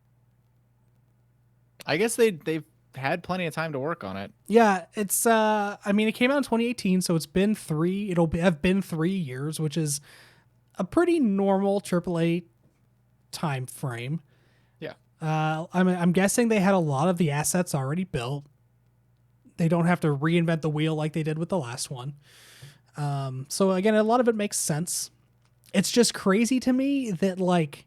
S2: I guess they've had plenty of time to work on it.
S1: Yeah, it's it came out in 2018, so it'll have been 3 years, which is a pretty normal AAA time frame.
S2: Yeah.
S1: I'm guessing they had a lot of the assets already built. They don't have to reinvent the wheel like they did with the last one. So again, a lot of it makes sense. It's just crazy to me that like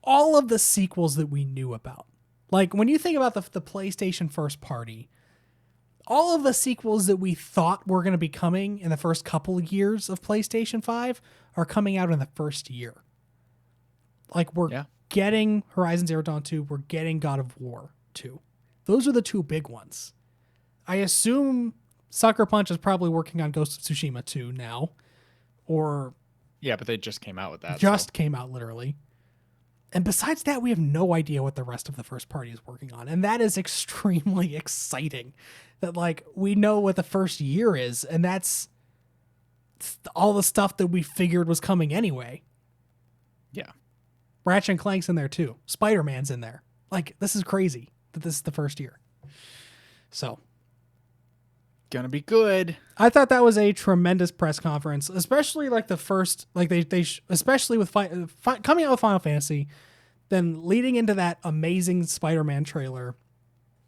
S1: all of the sequels that we knew about, like when you think about the PlayStation first party, all of the sequels that we thought were going to be coming in the first couple of years of PlayStation 5 are coming out in the first year. Like we're getting Horizon Zero Dawn 2, we're getting God of War 2. Those are the two big ones. I assume Sucker Punch is probably working on Ghost of Tsushima 2 now. Or
S2: yeah, but they just came out with that.
S1: Came out literally. And besides that, we have no idea what the rest of the first party is working on. And that is extremely exciting. That like we know what the first year is, and that's all the stuff that we figured was coming anyway.
S2: Yeah.
S1: Ratchet and Clank's in there too. Spider-Man's in there. Like, this is crazy that this is the first year. So.
S2: Gonna be good.
S1: I thought that was a tremendous press conference, especially like the first, like especially with coming out with Final Fantasy, then leading into that amazing Spider-Man trailer,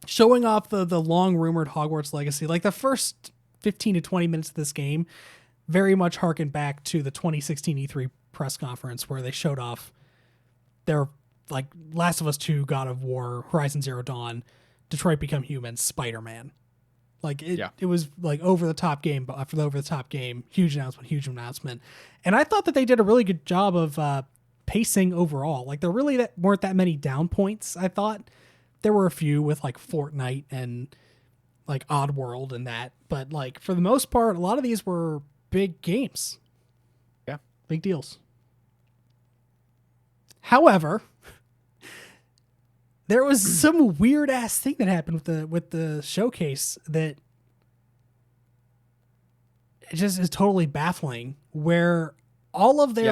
S1: showing off the long rumored Hogwarts Legacy. Like the first 15 to 20 minutes of this game very much harkened back to the 2016 E3 press conference where they showed off their like Last of Us 2, God of War, Horizon Zero Dawn, Detroit Become Human, Spider-Man. Like it was like over the top game, but after the over the top game, huge announcement. And I thought that they did a really good job of pacing overall. Like there really weren't that many down points. I thought there were a few with like Fortnite and like Oddworld and that, but like for the most part, a lot of these were big games.
S2: Yeah,
S1: big deals. However, there was some weird ass thing that happened with the showcase that it just is totally baffling. Where all of their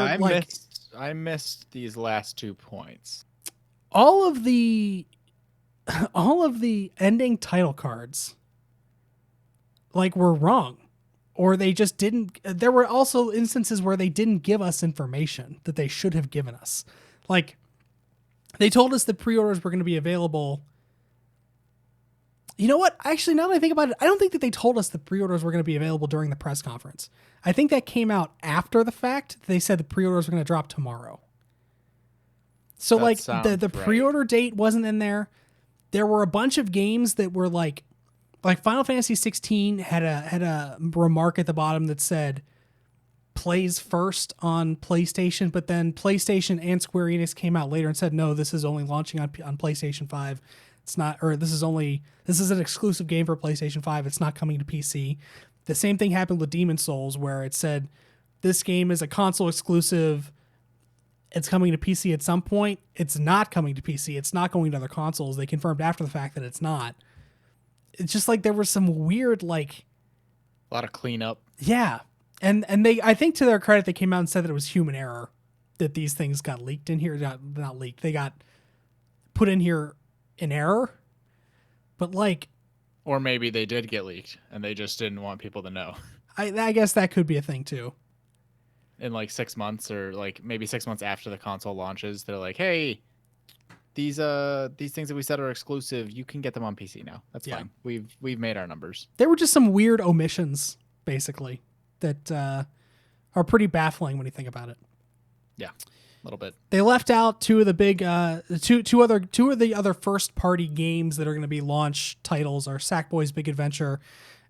S2: I missed these last 2 points.
S1: All of the ending title cards like were wrong, or they just didn't. There were also instances where they didn't give us information that they should have given us, like. They told us that pre-orders were going to be available. You know what? Actually, now that I think about it, I don't think that they told us that pre-orders were going to be available during the press conference. I think that came out after the fact. They said the pre-orders were going to drop tomorrow. So that like the pre-order date wasn't in there. There were a bunch of games that were like Final Fantasy 16 had a remark at the bottom that said plays first on PlayStation, but then PlayStation and Square Enix came out later and said, no, this is only launching on PlayStation 5. It's not, or this is an exclusive game for PlayStation 5. It's not coming to PC. The same thing happened with Demon's Souls, where it said this game is a console exclusive. It's coming to PC at some point. It's not coming to PC. It's not going to other consoles. They confirmed after the fact that it's not. It's just like there was some weird, like,
S2: a lot of cleanup.
S1: Yeah. And they, I think to their credit, they came out and said that it was human error that these things got leaked in here. Not leaked. They got put in here in error. But like,
S2: or maybe they did get leaked and they just didn't want people to know.
S1: I guess that could be a thing too.
S2: In like 6 months, or like maybe 6 months after the console launches, they're like, hey, these things that we said are exclusive, you can get them on PC now. That's fine. We've made our numbers.
S1: There were just some weird omissions, basically, that are pretty baffling when you think about it.
S2: Yeah, a little bit.
S1: They left out two of the big two of the other first party games that are going to be launch titles are Sackboy's Big Adventure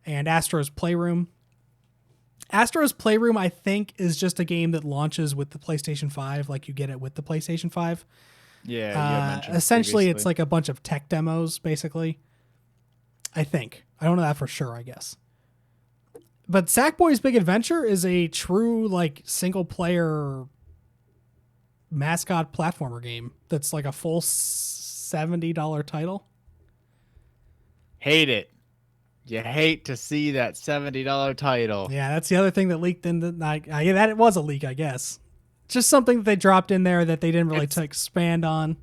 S1: and Astro's Playroom. Astro's Playroom, I think, is just a game that launches with the PlayStation 5, like you get it with the PlayStation 5.
S2: Yeah, you had mentioned
S1: essentially
S2: previously.
S1: It's like a bunch of tech demos, basically. I think. I don't know that for sure, I guess. But Sackboy's Big Adventure is a true, like, single player mascot platformer game that's like a full $70 title.
S2: Hate it. You hate to see that $70 title.
S1: Yeah, that's the other thing that leaked in the night. Yeah, that it was a leak, I guess. Just something that they dropped in there that they didn't really expand on.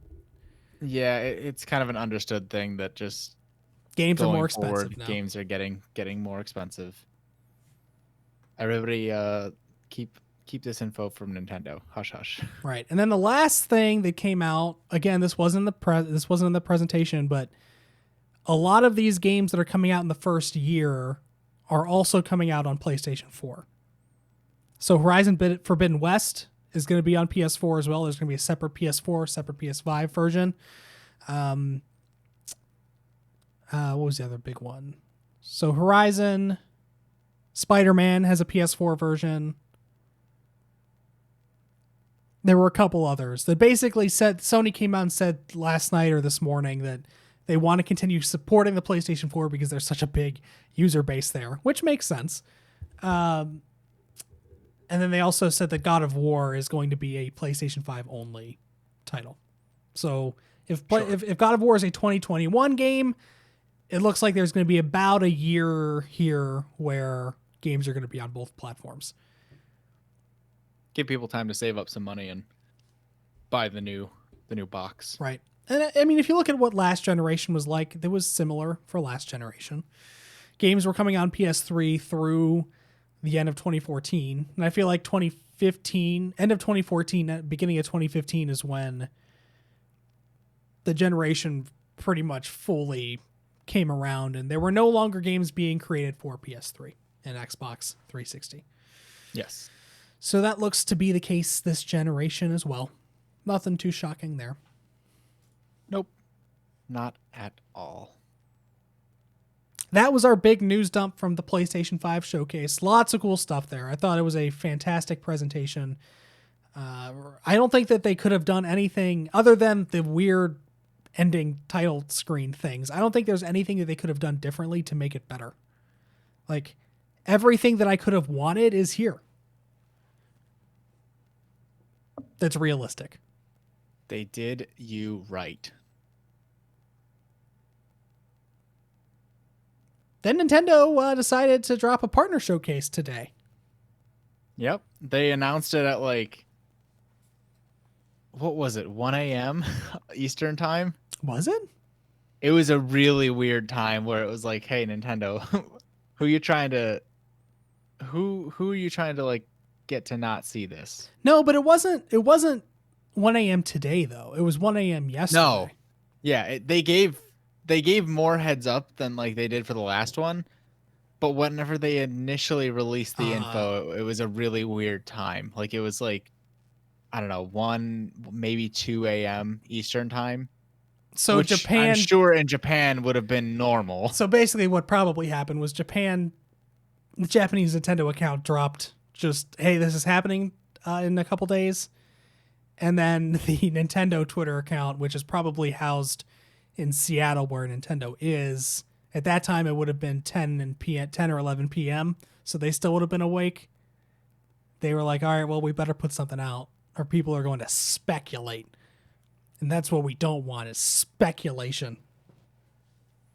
S2: Yeah, it's kind of an understood thing that just
S1: games are
S2: going
S1: more expensive
S2: forward,
S1: now.
S2: games are getting more expensive. Everybody, keep this info from Nintendo. Hush, hush.
S1: Right, and then the last thing that came out, again, this wasn't in the presentation, but a lot of these games that are coming out in the first year are also coming out on PlayStation 4. So Horizon Forbidden West is going to be on PS4 as well. There's going to be a separate PS4, separate PS5 version. What was the other big one? So Horizon, Spider-Man has a PS4 version. There were a couple others that basically said, Sony came out and said last night or this morning that they want to continue supporting the PlayStation 4 because there's such a big user base there, which makes sense. And then they also said that God of War is going to be a PlayStation 5 only title. So if God of War is a 2021 game, it looks like there's going to be about a year here where games are going to be on both platforms.
S2: Give people time to save up some money and buy the new box.
S1: Right. And I mean, if you look at what last generation was like, it was similar for last generation. Games were coming on PS3 through the end of 2014. And I feel like end of 2014, beginning of 2015 is when the generation pretty much fully came around and there were no longer games being created for PS3 and Xbox 360.
S2: Yes.
S1: So that looks to be the case this generation as well. Nothing too shocking there.
S2: Nope. Not at all.
S1: That was our big news dump from the PlayStation 5 showcase. Lots of cool stuff there. I thought it was a fantastic presentation. I don't think that they could have done anything other than the weird ending title screen things. I don't think there's anything that they could have done differently to make it better. Like, everything that I could have wanted is here. That's realistic.
S2: They did you right.
S1: Then Nintendo decided to drop a partner showcase today.
S2: Yep. They announced it at like, what was it, 1 a.m. Eastern time?
S1: Was it?
S2: It was a really weird time where it was like, hey, Nintendo, who are you trying to like get to not see this?
S1: No, but it wasn't 1 a.m. today though. It was 1 a.m. yesterday.
S2: No. Yeah, they gave more heads up than like they did for the last one. But whenever they initially released the info, it was a really weird time. Like it was like, I don't know, 1, maybe 2 a.m. Eastern time.
S1: So
S2: which
S1: Japan,
S2: I'm sure in Japan would have been normal.
S1: So basically what probably happened was the Japanese Nintendo account dropped just, hey, this is happening in a couple days. And then the Nintendo Twitter account, which is probably housed in Seattle where Nintendo is. At that time, it would have been 10 or 11 p.m., so they still would have been awake. They were like, all right, well, we better put something out, or people are going to speculate. And that's what we don't want is speculation.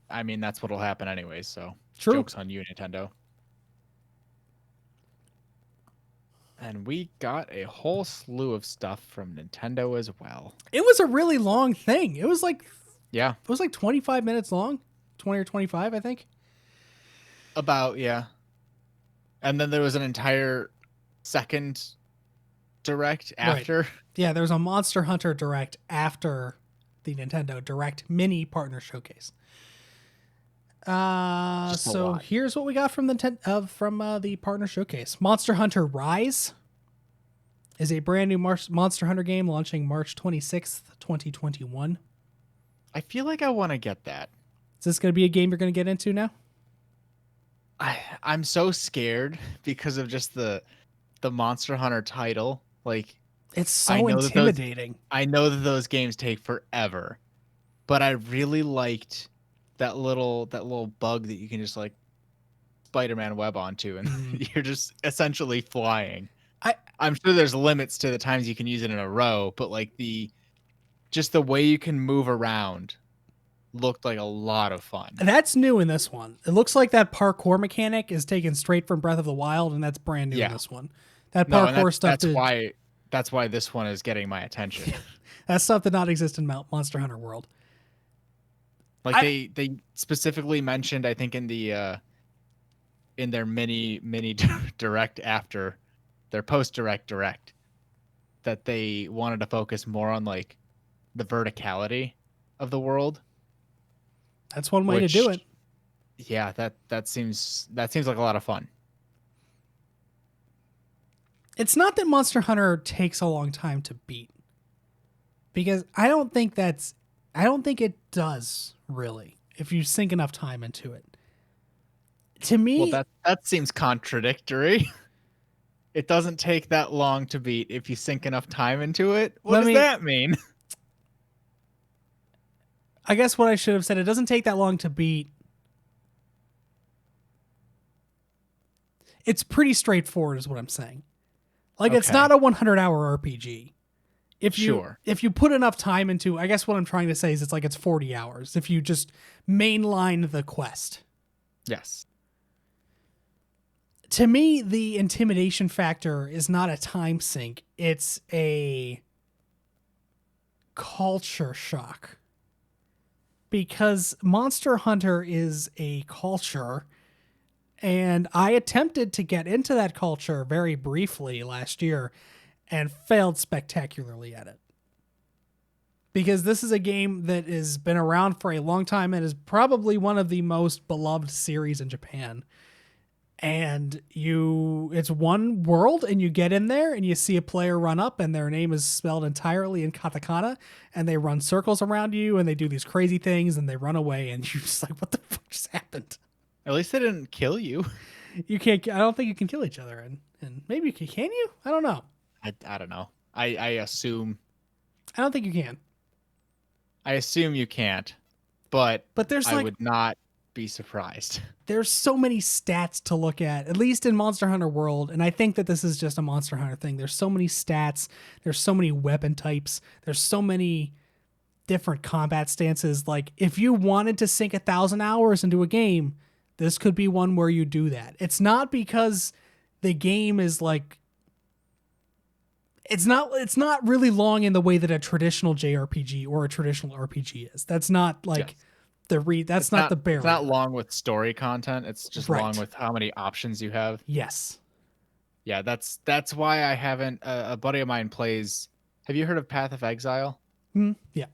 S2: I mean, that's what'll happen anyways, so
S1: True.
S2: joke's on you, Nintendo. And we got a whole slew of stuff from Nintendo as well.
S1: It was a really long thing. It was like 25 minutes long. 20 or 25, I think.
S2: About, yeah. And then there was an entire second direct after.
S1: Right. Yeah, there's a Monster Hunter Direct after the Nintendo Direct Mini Partner Showcase. So here's what we got from the Partner Showcase. Monster Hunter Rise is a brand new Monster Hunter game launching March 26th, 2021.
S2: I feel like I want to get that.
S1: Is this going to be a game you're going to get into now?
S2: I'm so scared because of just the Monster Hunter title. Like,
S1: it's so intimidating.
S2: I know that those games take forever, but I really liked that little bug that you can just like Spider-Man web onto, and you're just essentially flying. I'm sure there's limits to the times you can use it in a row, but like the way you can move around looked like a lot of fun.
S1: That's new in this one. It looks like that parkour mechanic is taken straight from Breath of the Wild, and that's brand new in this one. That parkour stuff.
S2: That's why this one is getting my attention.
S1: That stuff did not exist in Monster Hunter World.
S2: Like they specifically mentioned, I think in their mini direct after their post direct, that they wanted to focus more on like the verticality of the world.
S1: That's one way to do it.
S2: Yeah, that seems like a lot of fun.
S1: It's not that Monster Hunter takes a long time to beat, because I don't think it does really if you sink enough time into it. To me,
S2: well, that seems contradictory. It doesn't take that long to beat if you sink enough time into it. What does that mean?
S1: I guess what I should have said, it doesn't take that long to beat. It's pretty straightforward is what I'm saying. Like, It's not a 100-hour RPG. If you put enough time into, I guess what I'm trying to say is it's 40 hours if you just mainline the quest.
S2: Yes.
S1: To me, the intimidation factor is not a time sink. It's a culture shock. Because Monster Hunter is a culture, and I attempted to get into that culture very briefly last year and failed spectacularly at it. Because this is a game that has been around for a long time and is probably one of the most beloved series in Japan. And it's one world, and you get in there and you see a player run up and their name is spelled entirely in katakana, and they run circles around you and they do these crazy things and they run away, and you're just like, what the fuck just happened?
S2: At least they didn't kill you.
S1: I don't think you can kill each other, and maybe can you? I don't know.
S2: I don't know. I assume.
S1: I don't think you can.
S2: I assume you can't, but
S1: I
S2: would not be surprised.
S1: There's so many stats to look at least in Monster Hunter World, and I think that this is just a Monster Hunter thing. There's so many stats, there's so many weapon types, there's so many different combat stances. Like, if you wanted to sink 1,000 hours into a game, this could be one where you do that. It's not because the game is like, it's not really long in the way that a traditional JRPG or a traditional RPG is. That's not like that's not the barrier.
S2: It's not long with story content. It's just long with how many options you have.
S1: Yes.
S2: Yeah, that's why I haven't. A buddy of mine plays. Have you heard of Path of Exile?
S1: Yeah.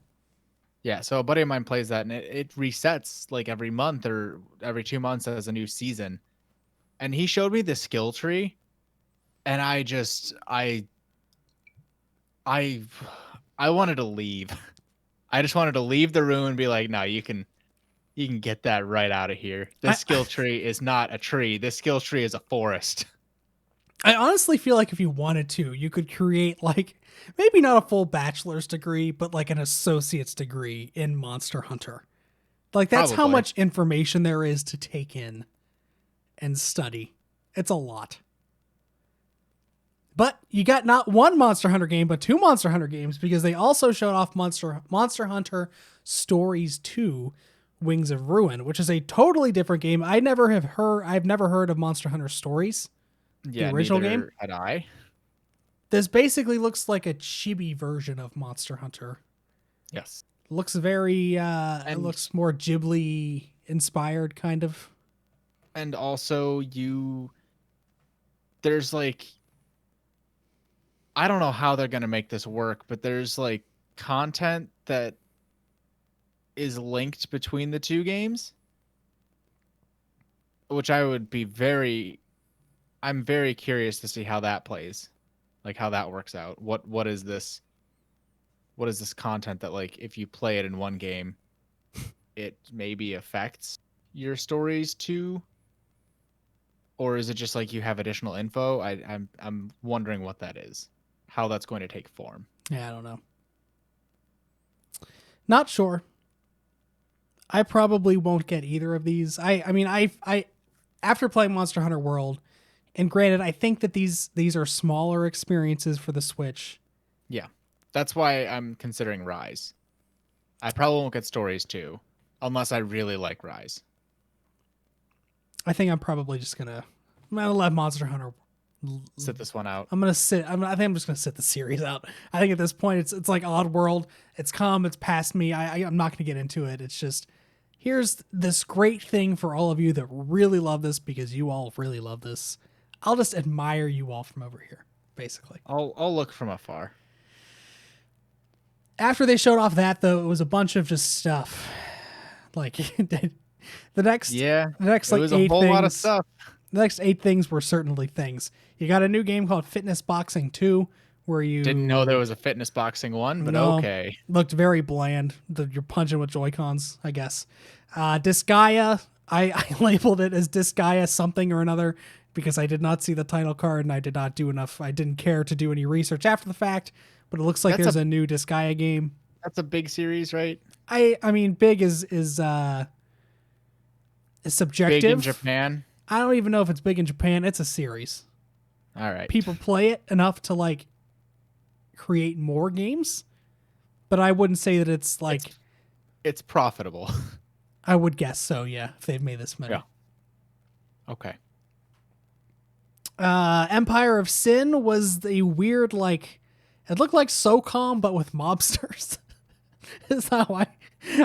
S2: Yeah, so a buddy of mine plays that, and it resets like every month or every 2 months as a new season. And he showed me the skill tree, and I wanted to leave. I just wanted to leave the room and be like, no, you can get that right out of here. This skill tree is not a tree. This skill tree is a forest.
S1: I honestly feel like if you wanted to, you could create like maybe not a full bachelor's degree, but like an associate's degree in Monster Hunter. Like that's how
S2: Probably.
S1: much information there is to take in and study. It's a lot. But you got not one Monster Hunter game, but two Monster Hunter games because they also showed off Monster Hunter Stories 2 Wings of Ruin, which is a totally different game. I've never heard of Monster Hunter Stories, the
S2: Yeah,
S1: original game.
S2: neither had I.
S1: This basically looks like a chibi version of Monster Hunter.
S2: Yes.
S1: Looks very it
S2: And
S1: looks more Ghibli inspired kind of.
S2: and also there's like I don't know how they're going to make this work, but there's like content that is linked between the two games, which I'm very curious to see how that plays. Like how that works out. What is this content that like if you play it in one game, it maybe affects your stories too? Or is it just like you have additional info? I'm wondering what that is. How that's going to take form.
S1: Yeah, I don't know. Not sure. I probably won't get either of these. I mean I after playing Monster Hunter World, and granted I think that these are smaller experiences for the Switch.
S2: Yeah. That's why I'm considering Rise. I probably won't get Stories too, unless I really like Rise.
S1: I think I'm probably just I'm gonna let Monster Hunter.
S2: Sit this one out.
S1: I think I'm just gonna sit the series out. I think at this point it's like Oddworld. It's come. It's past me. I'm not gonna get into it. It's just here's this great thing for all of you that really love this because you all really love this. I'll just admire you all from over here, basically.
S2: I'll look from afar.
S1: After they showed off that though, it was a bunch of just stuff. Like the next
S2: It
S1: like
S2: was
S1: eight
S2: a whole
S1: things.
S2: lot of stuff.
S1: The next 8 things were certainly things. You got a new game called Fitness Boxing 2, where you
S2: Didn't know there was a fitness boxing one, but
S1: No.
S2: okay.
S1: Looked very bland. You're punching with Joy-Cons, I guess. Disgaea, I labeled it as Disgaea something or another because I did not see the title card and I did not do enough. I didn't care to do any research after the fact, but it looks like there's a new Disgaea game.
S2: That's a big series, right?
S1: I mean, big is subjective.
S2: Big in Japan.
S1: I don't even know if it's big in Japan. It's a series.
S2: All right.
S1: People play it enough to like create more games, but I wouldn't say that it's like
S2: it's profitable.
S1: I would guess so, yeah, if they've made this many.
S2: Yeah. Okay.
S1: Empire of Sin was the weird like it looked like SOCOM but with mobsters. Is how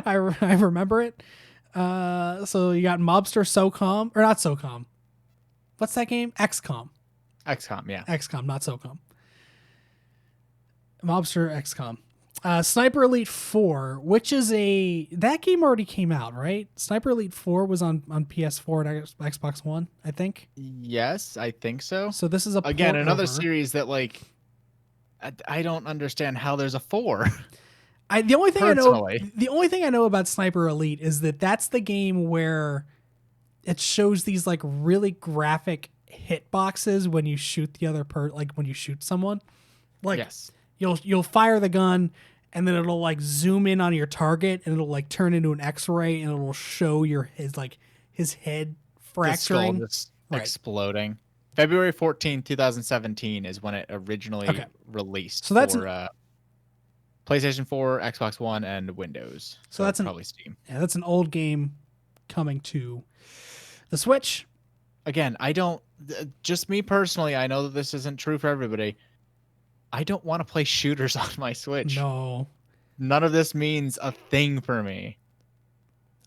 S1: I remember it. So you got Mobster SOCOM or not SOCOM. What's that game? XCOM.
S2: XCOM, yeah.
S1: XCOM, not SOCOM. Mobster XCOM. Sniper Elite 4, which is that game already came out, right? Sniper Elite 4 was on PS4 and Xbox One, I think.
S2: Yes, I think so.
S1: So this is
S2: again another
S1: over.
S2: series that like I don't understand how there's a 4.
S1: The only thing I know about Sniper Elite is that that's the game where it shows these like really graphic hitboxes when you shoot the other like when you shoot someone. Like
S2: yes.
S1: You'll fire the gun and then it'll like zoom in on your target and it'll like turn into an X-ray and it'll show his head fracturing,
S2: just exploding. February 14th, 2017 is when it originally released.
S1: So that's
S2: for PlayStation 4, Xbox One, and Windows.
S1: So that's
S2: probably Steam.
S1: Yeah, that's an old game coming to the Switch.
S2: Again, just me personally, I know that this isn't true for everybody. I don't want to play shooters on my Switch.
S1: No.
S2: None of this means a thing for me.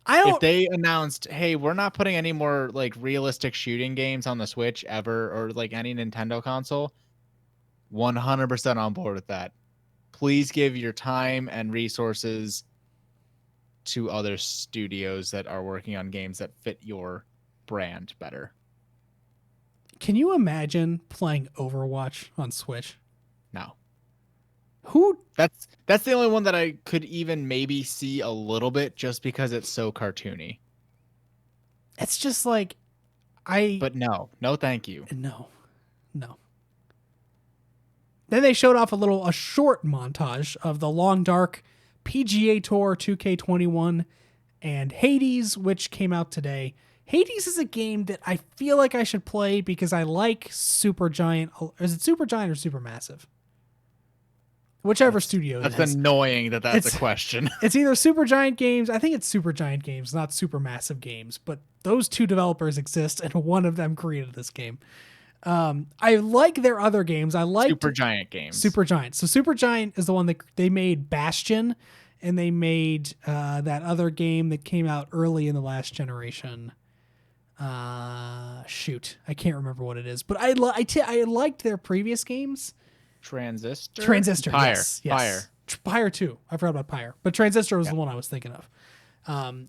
S1: If
S2: they announced, hey, we're not putting any more like realistic shooting games on the Switch ever, or like any Nintendo console, 100% on board with that. Please give your time and resources to other studios that are working on games that fit your brand better.
S1: Can you imagine playing Overwatch on Switch?
S2: No. That's the only one that I could even maybe see a little bit just because it's so cartoony.
S1: It's just like
S2: But no, thank you.
S1: No. No. Then they showed off a short montage of the Long Dark, PGA Tour 2K21, and Hades, which came out today. Hades is a game that I feel like I should play because I like Supergiant. Is it Supergiant or Supermassive? Whichever studio it is.
S2: That's annoying that's a question.
S1: It's either Supergiant Games. I think it's Supergiant Games, not Supermassive Games. But those two developers exist, and one of them created this game. I like their other games. I like
S2: Supergiant Games.
S1: Supergiant. So Supergiant is the one that they made Bastion, and they made that other game that came out early in the last generation. Shoot, I can't remember what it is, but I liked their previous games.
S2: Transistor.
S1: Pyre. Yes.
S2: Pyre.
S1: Pyre too. I forgot about Pyre, but Transistor was the one I was thinking of.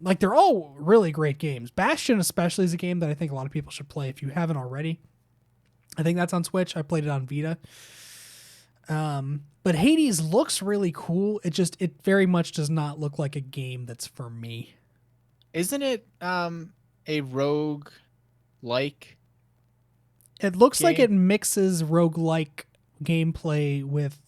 S1: Like they're all really great games. Bastion especially is a game that I think a lot of people should play if you haven't already. I think that's on Switch. I played it on Vita. But Hades looks really cool. It very much does not look like a game that's for me.
S2: Isn't it a rogue like?
S1: It looks
S2: game?
S1: like it mixes roguelike gameplay with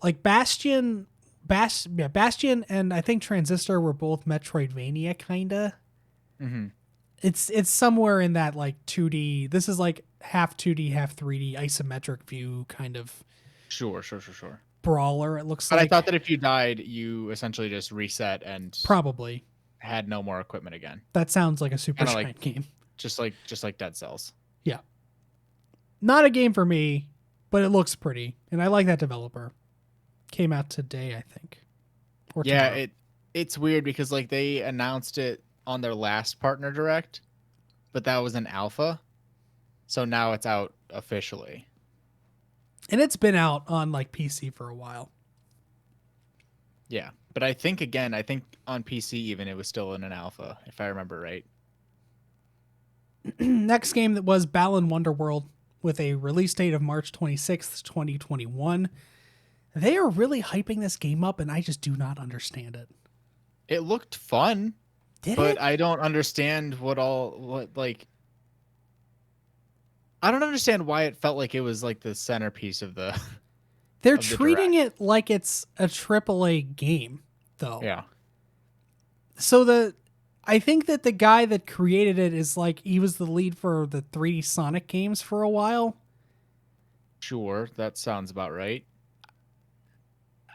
S1: like Bastion and I think Transistor were both Metroidvania kinda.
S2: Mm-hmm.
S1: It's somewhere in that like 2D. This is like half 2D, half 3D isometric view kind of
S2: Sure.
S1: brawler. It looks
S2: but
S1: like.
S2: I thought that if you died, you essentially just reset and
S1: probably
S2: had no more equipment again.
S1: That sounds like a Super Giant
S2: like,
S1: game.
S2: Just like Dead Cells.
S1: Yeah. Not a game for me, but it looks pretty, and I like that developer. Came out today, I think. Or
S2: yeah,
S1: tomorrow.
S2: it's weird because like they announced it on their last partner direct, but that was an alpha. So now it's out officially.
S1: And it's been out on like PC for a while.
S2: Yeah. But I think on PC even it was still in an alpha, if I remember right.
S1: Next game that was Balan Wonderworld with a release date of March 26th, 2021. They are really hyping this game up, and I just do not understand it.
S2: It looked fun.
S1: But
S2: I don't understand I don't understand why it felt like it was like the centerpiece of the.
S1: They're treating it like it's a AAA game, though.
S2: Yeah.
S1: So I think that the guy that created it is like he was the lead for the 3D Sonic games for a while.
S2: Sure, that sounds about right.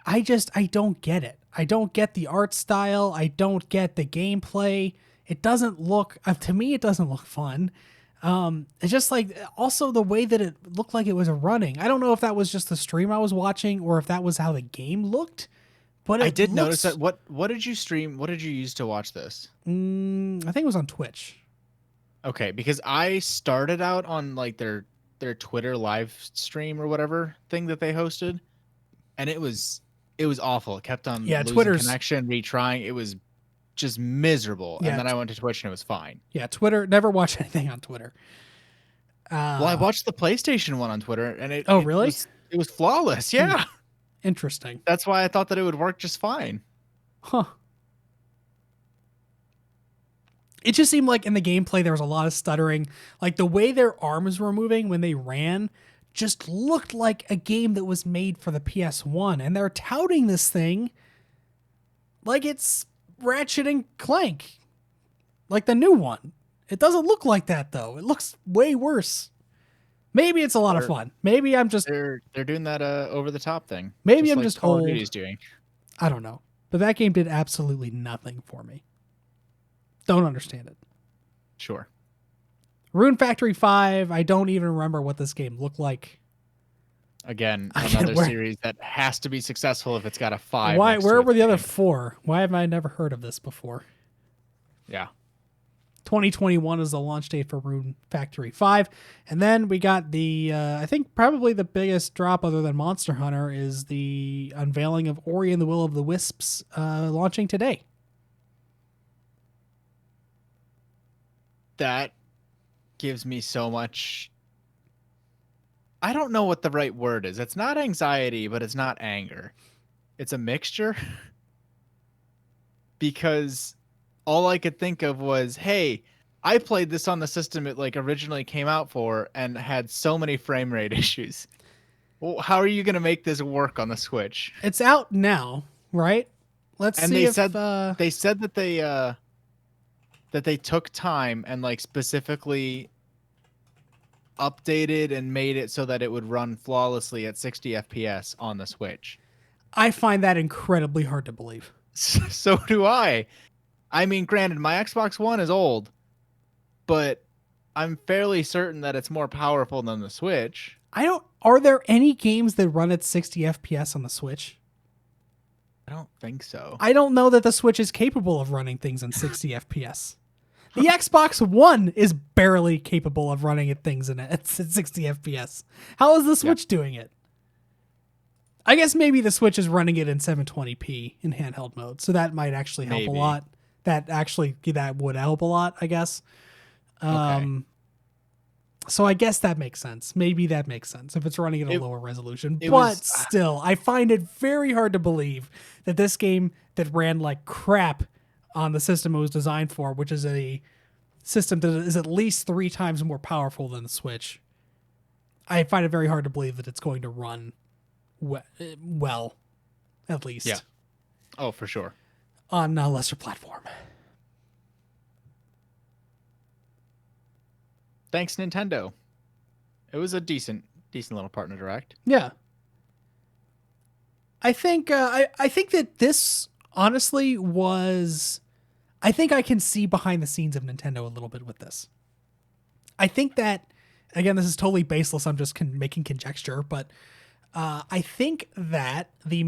S1: I don't get it. I don't get the art style. I don't get the gameplay. It doesn't look, to me, it doesn't look fun. It's just like, also the way that it looked like it was running. I don't know if that was just the stream I was watching or if that was how the game looked. But
S2: I did notice that. What did you stream? What did you use to watch this?
S1: I think it was on Twitch.
S2: Okay, because I started out on like their Twitter live stream or whatever thing that they hosted, and it was awful. It kept on losing
S1: Twitter's
S2: connection, retrying. It was just miserable.
S1: Yeah,
S2: and then I went to Twitch and it was fine.
S1: Yeah, Twitter. Never watch anything on Twitter.
S2: Well, I watched the PlayStation one on Twitter, and it
S1: really?
S2: It was flawless. Yeah.
S1: Interesting.
S2: That's why I thought that it would work just fine.
S1: Huh. It just seemed like in the gameplay there was a lot of stuttering. Like the way their arms were moving when they ran just looked like a game that was made for the PS1. And they're touting this thing like it's Ratchet and Clank. Like the new one. It doesn't look like that though. It looks way worse. Maybe it's a lot of fun. Maybe I'm just
S2: they're doing that over the top thing.
S1: Maybe I'm
S2: like
S1: just
S2: Call
S1: old.
S2: of Duty's doing.
S1: I don't know. But that game did absolutely nothing for me. Don't understand it.
S2: Sure.
S1: Rune Factory 5, I don't even remember what this game looked like.
S2: Again, another series that has to be successful if it's got a 5.
S1: Where were the other 4? Why have I never heard of this before?
S2: Yeah.
S1: 2021 is the launch date for Rune Factory 5. And then we got the, I think probably the biggest drop other than Monster Hunter is the unveiling of Ori and the Will of the Wisps launching today.
S2: That gives me so much. I don't know what the right word is. It's not anxiety, but it's not anger. It's a mixture. Because all I could think of was, hey, I played this on the system it like originally came out for and had so many frame rate issues. Well, how are you going to make this work on the Switch?
S1: It's out now, right? Let's
S2: And
S1: see
S2: they
S1: if
S2: said that they took time and like specifically updated and made it so that it would run flawlessly at 60 FPS on the Switch.
S1: I find that incredibly hard to believe.
S2: So do I. I mean, granted, my Xbox One is old, but I'm fairly certain that it's more powerful than the Switch.
S1: Are there any games that run at 60 FPS on the Switch?
S2: I don't think so.
S1: I don't know that the Switch is capable of running things on 60 FPS. The Xbox One is barely capable of running things at 60 FPS. How is the Switch doing it? I guess maybe the Switch is running it in 720p in handheld mode, so that might actually help a lot. That would help a lot, I guess.
S2: Okay.
S1: So I guess that makes sense. Maybe that makes sense if it's running at a lower resolution. But
S2: was-
S1: still, I find it very hard to believe that this game that ran like crap on the system it was designed for, which is a system that is at least 3 times more powerful than the Switch, I find it very hard to believe that it's going to run well, at least.
S2: Yeah. Oh, for sure.
S1: On a lesser platform.
S2: Thanks, Nintendo. It was a decent little partner direct.
S1: Yeah. I think I think that this honestly was. I think I can see behind the scenes of Nintendo a little bit with this. I think that, again, this is totally baseless. I'm just making conjecture, but I think that the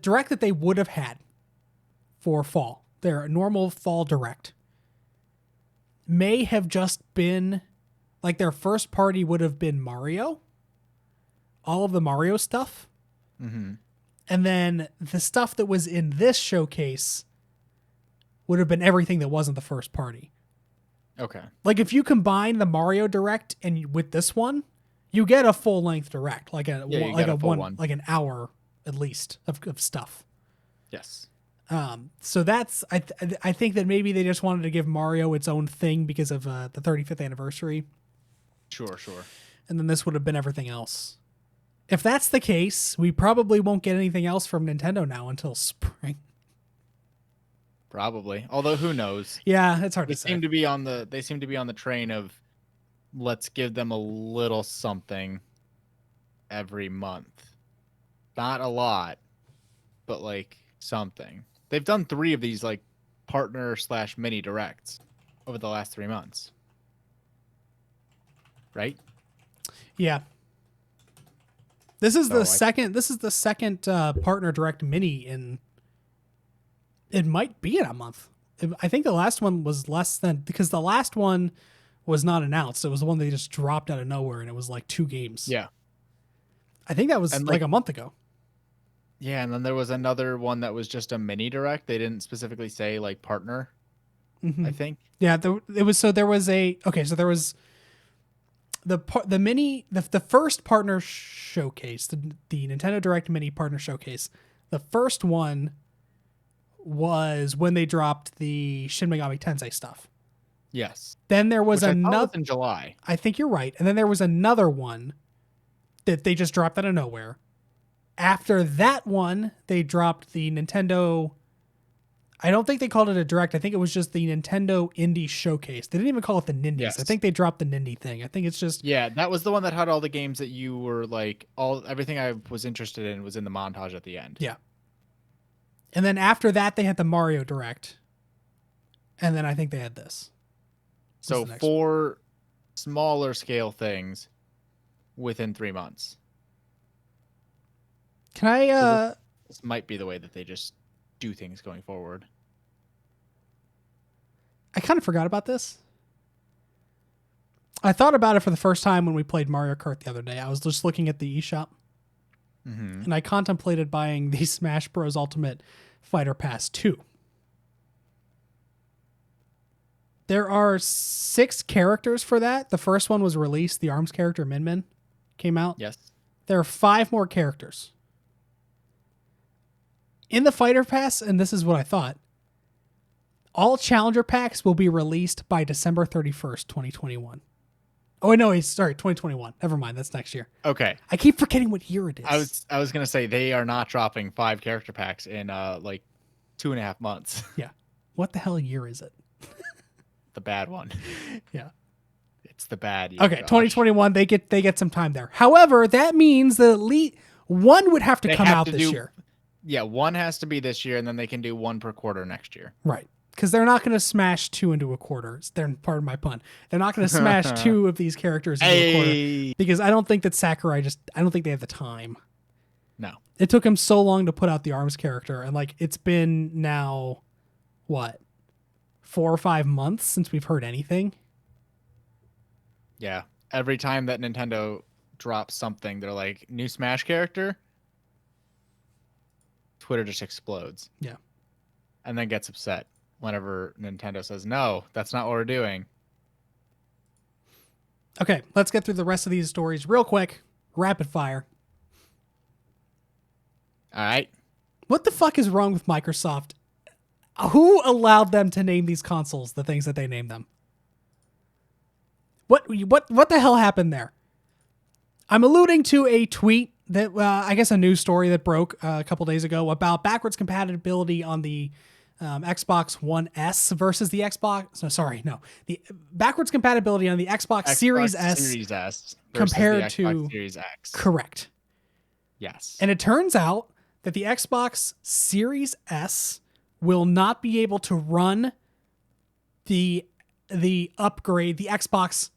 S1: direct that they would have had for fall, their normal fall direct, may have just been like their first party would have been Mario, all of the Mario stuff.
S2: Mm-hmm.
S1: And then the stuff that was in this showcase would have been everything that wasn't the first party.
S2: Okay.
S1: Like if you combine the Mario Direct and with this one, you get a full length direct, like a one, like an hour at least of stuff.
S2: Yes.
S1: So that's I think that maybe they just wanted to give Mario its own thing because of the 35th anniversary.
S2: Sure.
S1: And then this would have been everything else. If that's the case, we probably won't get anything else from Nintendo now until spring.
S2: Probably. Although who knows?
S1: Yeah, it's hard to
S2: They
S1: say.
S2: seem to be on the train of let's give them a little something every month. Not a lot, but like something. They've done 3 of these like partner / mini directs over the last 3 months. Right?
S1: Yeah. This is the second partner direct mini in. It might be in a month. I think the last one was less than, because the last one was not announced. It was the one they just dropped out of nowhere, and it was like 2 games.
S2: Yeah.
S1: I think that was like a month ago.
S2: Yeah, and then there was another one that was just a mini direct. They didn't specifically say like partner.
S1: Mm-hmm.
S2: I think.
S1: Yeah, there was the first partner showcase, the Nintendo Direct Mini partner showcase. The first one was when they dropped the Shin Megami Tensei stuff.
S2: Yes.
S1: Then there was another
S2: in July.
S1: I think you're right. And then there was another one that they just dropped out of nowhere. After that one, they dropped the Nintendo. I don't think they called it a direct. I think it was just the Nintendo Indie Showcase. They didn't even call it the Nindies.
S2: Yes.
S1: I think they dropped the Nindy thing. I think it's just.
S2: Yeah, that was the one that had all the games that you were like, everything I was interested in was in the montage at the end.
S1: Yeah. And then after that, they had the Mario Direct. And then I think they had this.
S2: So 4 smaller scale things within 3 months.
S1: Can I
S2: this might be the way that they just do things going forward.
S1: I kind of forgot about this. I thought about it for the first time when we played Mario Kart the other day. I was just looking at the eShop.
S2: Mm-hmm.
S1: And I contemplated buying the Smash Bros. Ultimate Fighter Pass 2. There are 6 characters for that. The first one was released. The ARMS character, Min Min, came out.
S2: Yes.
S1: There are 5 more characters. In the Fighter Pass, and this is what I thought, All challenger packs will be released by December 31st, 2021. Oh, no, sorry, 2021. Never mind, that's next year.
S2: Okay.
S1: I keep forgetting what year it is.
S2: I was gonna say they are not dropping 5 character packs in like 2.5 months.
S1: Yeah. What the hell year is it?
S2: The bad one.
S1: Yeah.
S2: It's the bad year.
S1: Okay,
S2: Josh.
S1: 2021, they get some time there. However, that means that one would have to come out this year.
S2: Yeah, one has to be this year, and then they can do one per quarter next year.
S1: Right. Because they're not going to smash 2 into a quarter. Pardon my pun. They're not going to smash 2 of these characters into a quarter. Because I don't think that Sakurai I don't think they have the time.
S2: No.
S1: It took him so long to put out the ARMS character. And like, it's been now, what, 4 or 5 months since we've heard anything?
S2: Yeah. Every time that Nintendo drops something, they're like, new Smash character? Twitter just explodes.
S1: Yeah.
S2: And then gets upset whenever Nintendo says, no, that's not what we're doing.
S1: Okay, let's get through the rest of these stories real quick. Rapid fire.
S2: All right.
S1: What the fuck is wrong with Microsoft? Who allowed them to name these consoles the things that they named them? What the hell happened there? I'm alluding to a tweet that, I guess a news story that broke a couple days ago about backwards compatibility on the Xbox One S versus the Xbox. The backwards compatibility on the Xbox Series S compared to
S2: Xbox Series X.
S1: Correct.
S2: Yes.
S1: And it turns out that the Xbox Series S will not be able to run the upgrade, the Xbox.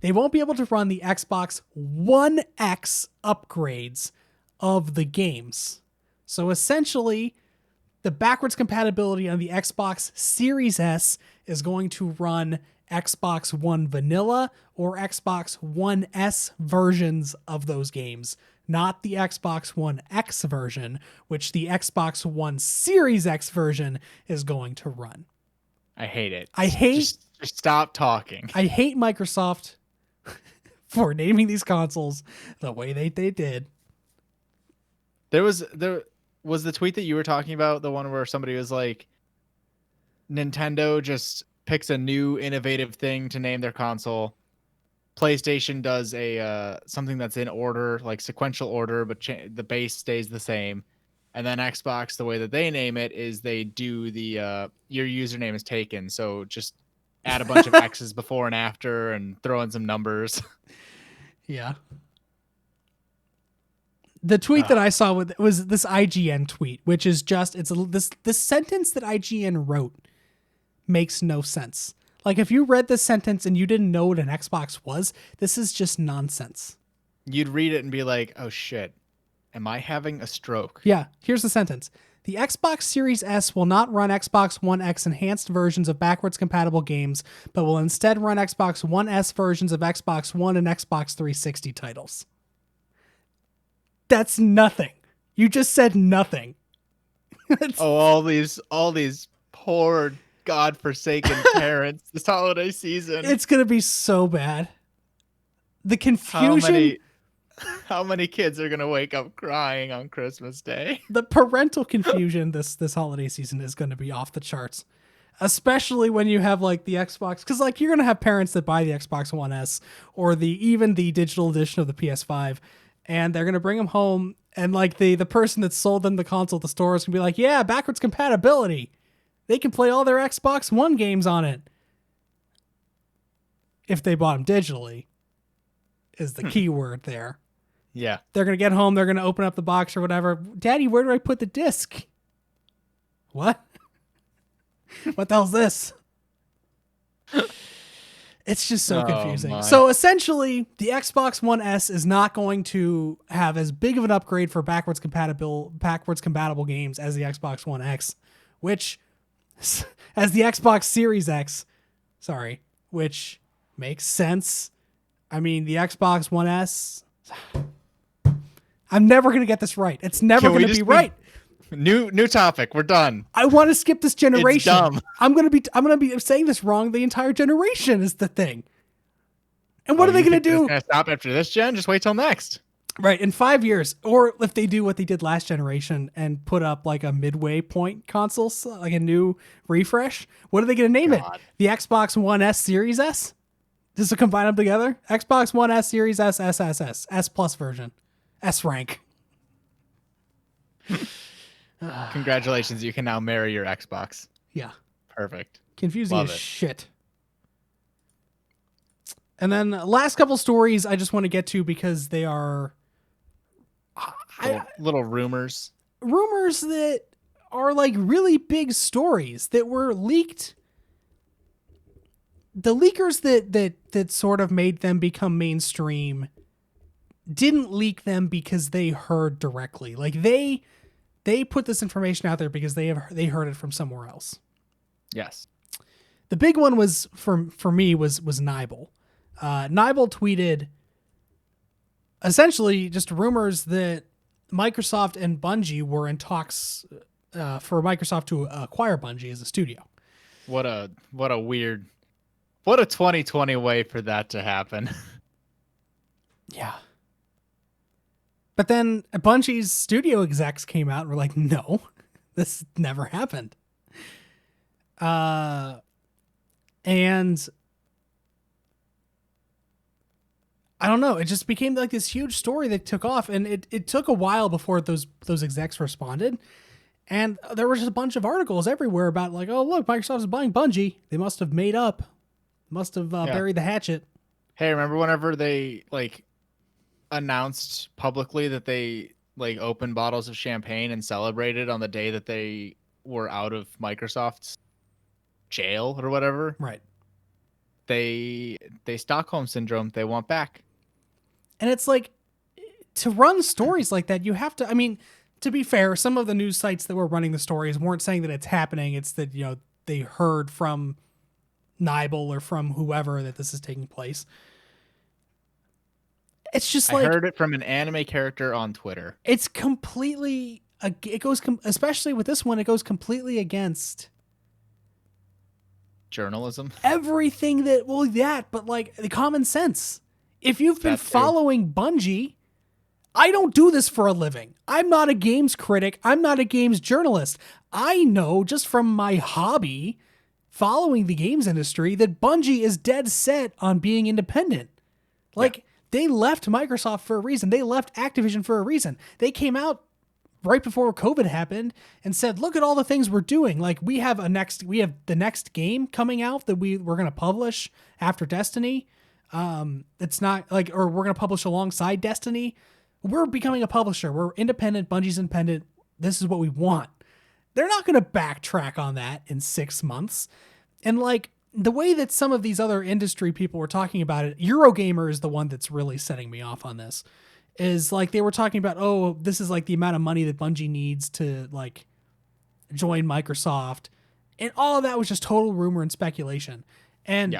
S1: They won't be able to run the Xbox One X upgrades of the games. So essentially, the backwards compatibility on the Xbox Series S is going to run Xbox One Vanilla or Xbox One S versions of those games, not the Xbox One X version, which the Xbox One Series X version is going to run.
S2: I hate it. Just stop talking.
S1: I hate Microsoft for naming these consoles the way they did.
S2: There was the tweet that you were talking about, the one where somebody was like, Nintendo just picks a new innovative thing to name their console. PlayStation does a something that's in order, like sequential order, but the base stays the same. And then Xbox, the way that they name it is they do the your username is taken, so just add a bunch of X's before and after and throw in some numbers.
S1: Yeah. The tweet that I saw was this IGN tweet, which is just this sentence that IGN wrote makes no sense. Like, if you read this sentence and you didn't know what an Xbox was, this is just nonsense.
S2: You'd read it and be like, oh shit, am I having a stroke?
S1: Yeah, here's the sentence. The Xbox Series S will not run Xbox One X enhanced versions of backwards compatible games, but will instead run Xbox One S versions of Xbox One and Xbox 360 titles. That's nothing. You just said nothing.
S2: All these poor godforsaken parents this holiday season.
S1: It's going to be so bad. The confusion.
S2: How many kids are going to wake up crying on Christmas Day?
S1: The parental confusion this holiday season is going to be off the charts. Especially when you have like the Xbox, because like you're going to have parents that buy the Xbox One S or even the digital edition of the PS5, and they're going to bring them home, and like the person that sold them the console at the store is going to be like, yeah, backwards compatibility. They can play all their Xbox One games on it. If they bought them digitally, is the key word there.
S2: Yeah.
S1: They're going to get home, they're going to open up the box or whatever. Daddy, where do I put the disc? What? What the hell's this? It's just so confusing. So essentially, the Xbox One S is not going to have as big of an upgrade for backwards compatible games as the Xbox One X, which as the Xbox Series X, which makes sense. I mean, the Xbox One S, I'm never going to get this right. It's never going to be right.
S2: New topic. We're done.
S1: I want to skip this generation.
S2: It's dumb.
S1: I'm going to be saying this wrong the entire generation is the thing. And what are they going to do?
S2: Gonna stop after this gen? Just wait till next.
S1: Right, in 5 years, or if they do what they did last generation and put up like a midway point console, like a new refresh, what are they going to name it?
S2: God.
S1: The Xbox One S Series S? Just to combine them together? Xbox One S Series S, S Plus version, S rank.
S2: Congratulations, you can now marry your Xbox.
S1: Yeah,
S2: Perfect.
S1: confusing
S2: Love
S1: as
S2: it.
S1: shit. And then last couple stories I just want to get to because they are
S2: Little rumors.
S1: rumors that are like really big stories that were leaked. The leakers that sort of made them become mainstream didn't leak them because they heard directly. Like they put this information out there because they heard it from somewhere else.
S2: Yes.
S1: The big one was for me was Nibel. Nibel tweeted essentially just rumors that Microsoft and Bungie were in talks for Microsoft to acquire Bungie as a studio.
S2: What a weird, what a 2020 way for that to happen.
S1: Yeah. But then Bungie's studio execs came out and were like, no, this never happened. And I don't know. It just became like this huge story that took off, and it took a while before those execs responded. And there was just a bunch of articles everywhere about like, oh look, Microsoft is buying Bungie. They must have made up, buried the hatchet.
S2: Hey, remember whenever they like announced publicly that they like opened bottles of champagne and celebrated on the day that they were out of Microsoft's jail or whatever?
S1: Right.
S2: They Stockholm syndrome. They want back.
S1: And it's like, to run stories like that, you have to, I mean, to be fair, some of the news sites that were running the stories weren't saying that it's happening. It's that, you know, they heard from Nibel or from whoever that this is taking place. It's just like,
S2: I heard it from an anime character on Twitter.
S1: it's completely, it goes, especially with this one, it goes completely against
S2: Journalism.
S1: everything but like the common sense. If you've been following Bungie, I don't do this for a living. I'm not a games critic. I'm not a games journalist. I know just from my hobby following the games industry that Bungie is dead set on being independent. Like, they left Microsoft for a reason. They left Activision for a reason. They came out right before COVID happened and said, look at all the things we're doing. Like, we have the next game coming out that we're going to publish after Destiny. It's not like, or we're going to publish alongside Destiny. We're becoming a publisher. We're independent. Bungie's independent. This is what we want. They're not going to backtrack on that in 6 months. And like the way that some of these other industry people were talking about it, Eurogamer is the one that's really setting me off on this. Is like they were talking about, oh, this is like the amount of money that Bungie needs to like join Microsoft. And all of that was just total rumor and speculation. And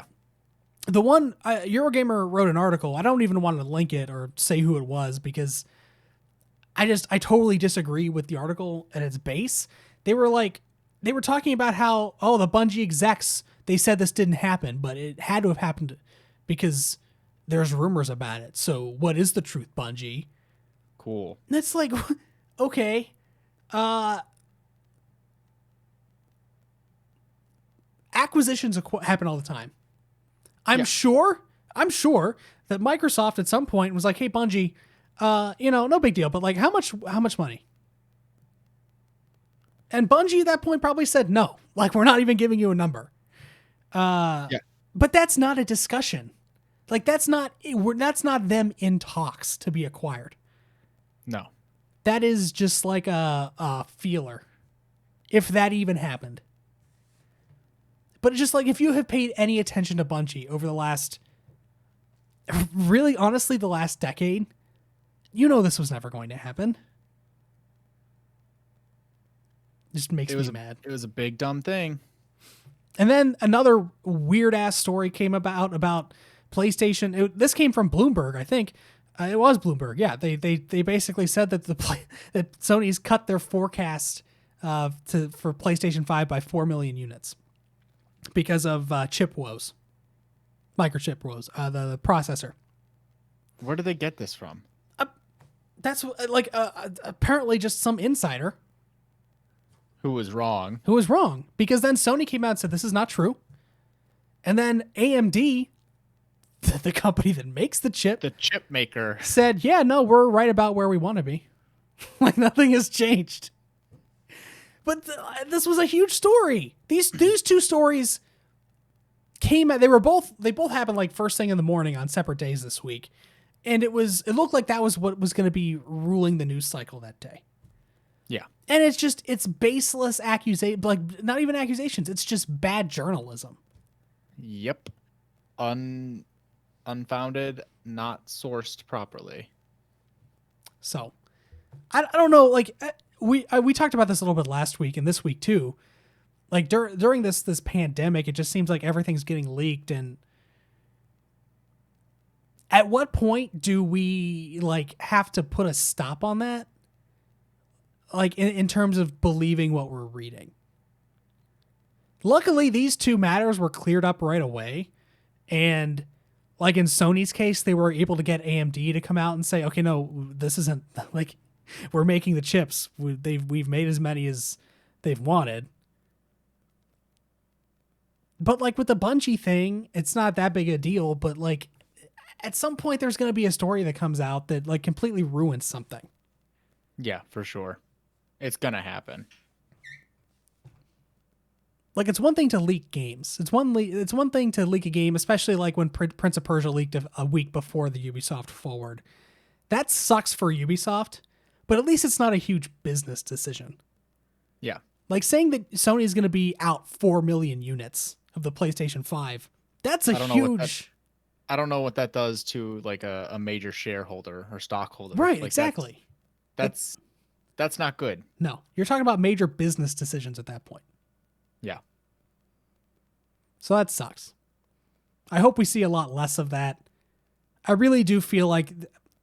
S1: the one, Eurogamer wrote an article. I don't even want to link it or say who it was because I totally disagree with the article at its base. They were talking about how, oh, the Bungie execs, they said this didn't happen, but it had to have happened because there's rumors about it. So what is the truth, Bungie?
S2: Cool.
S1: And it's like, okay. Acquisitions happen all the time. I'm sure that Microsoft at some point was like, hey, Bungie, no big deal, but like how much money? And Bungie at that point probably said no. Like, we're not even giving you a number. But that's not a discussion. Like, that's not them in talks to be acquired.
S2: No.
S1: That is just like a feeler. If that even happened. But it's just like, if you have paid any attention to Bungie over the last, really honestly, the last decade, you know this was never going to happen. Just makes me mad.
S2: It was a big dumb thing.
S1: And then another weird ass story came about PlayStation. This came from Bloomberg, I think. It was Bloomberg. Yeah, they basically said that that Sony's cut their forecast for PlayStation 5 by 4 million units because of chip woes, microchip woes, the processor.
S2: Where did they get this from?
S1: That's like apparently just some insider
S2: Who was wrong?
S1: who was wrong, because then Sony came out and said this is not true. And then AMD, the company that makes the chip,
S2: The chip maker.
S1: said, yeah, no, we're right about where we want to be. Like nothing has changed. But this was a huge story. These two stories came at, they both happened like first thing in the morning on separate days this week. And it looked like that was what was going to be ruling the news cycle that day.
S2: Yeah.
S1: And it's baseless accusation, like not even accusations. It's just bad journalism.
S2: Yep. Unfounded, not sourced properly.
S1: So I don't know. Like we talked about this a little bit last week and this week too. Like during this pandemic, it just seems like everything's getting leaked. And at what point do we like have to put a stop on that? Like in terms of believing what we're reading. Luckily, these two matters were cleared up right away. And like in Sony's case, they were able to get AMD to come out and say, okay, no, this isn't like we're making the chips. We've made as many as they've wanted. But like with the Bungie thing, it's not that big a deal. But like at some point, there's going to be a story that comes out that like completely ruins something.
S2: Yeah, for sure. It's going to happen.
S1: Like it's one thing to leak games. It's one thing to leak a game, especially like when Prince of Persia leaked a week before the Ubisoft Forward. That sucks for Ubisoft, but at least it's not a huge business decision.
S2: Yeah.
S1: Like saying that Sony is going to be out 4 million units of the PlayStation 5. That's a huge.
S2: I don't know what that does to like a major shareholder or stockholder.
S1: Right,
S2: like
S1: exactly.
S2: That's not good.
S1: No, you're talking about major business decisions at that point.
S2: Yeah.
S1: So that sucks. I hope we see a lot less of that. I really do feel like,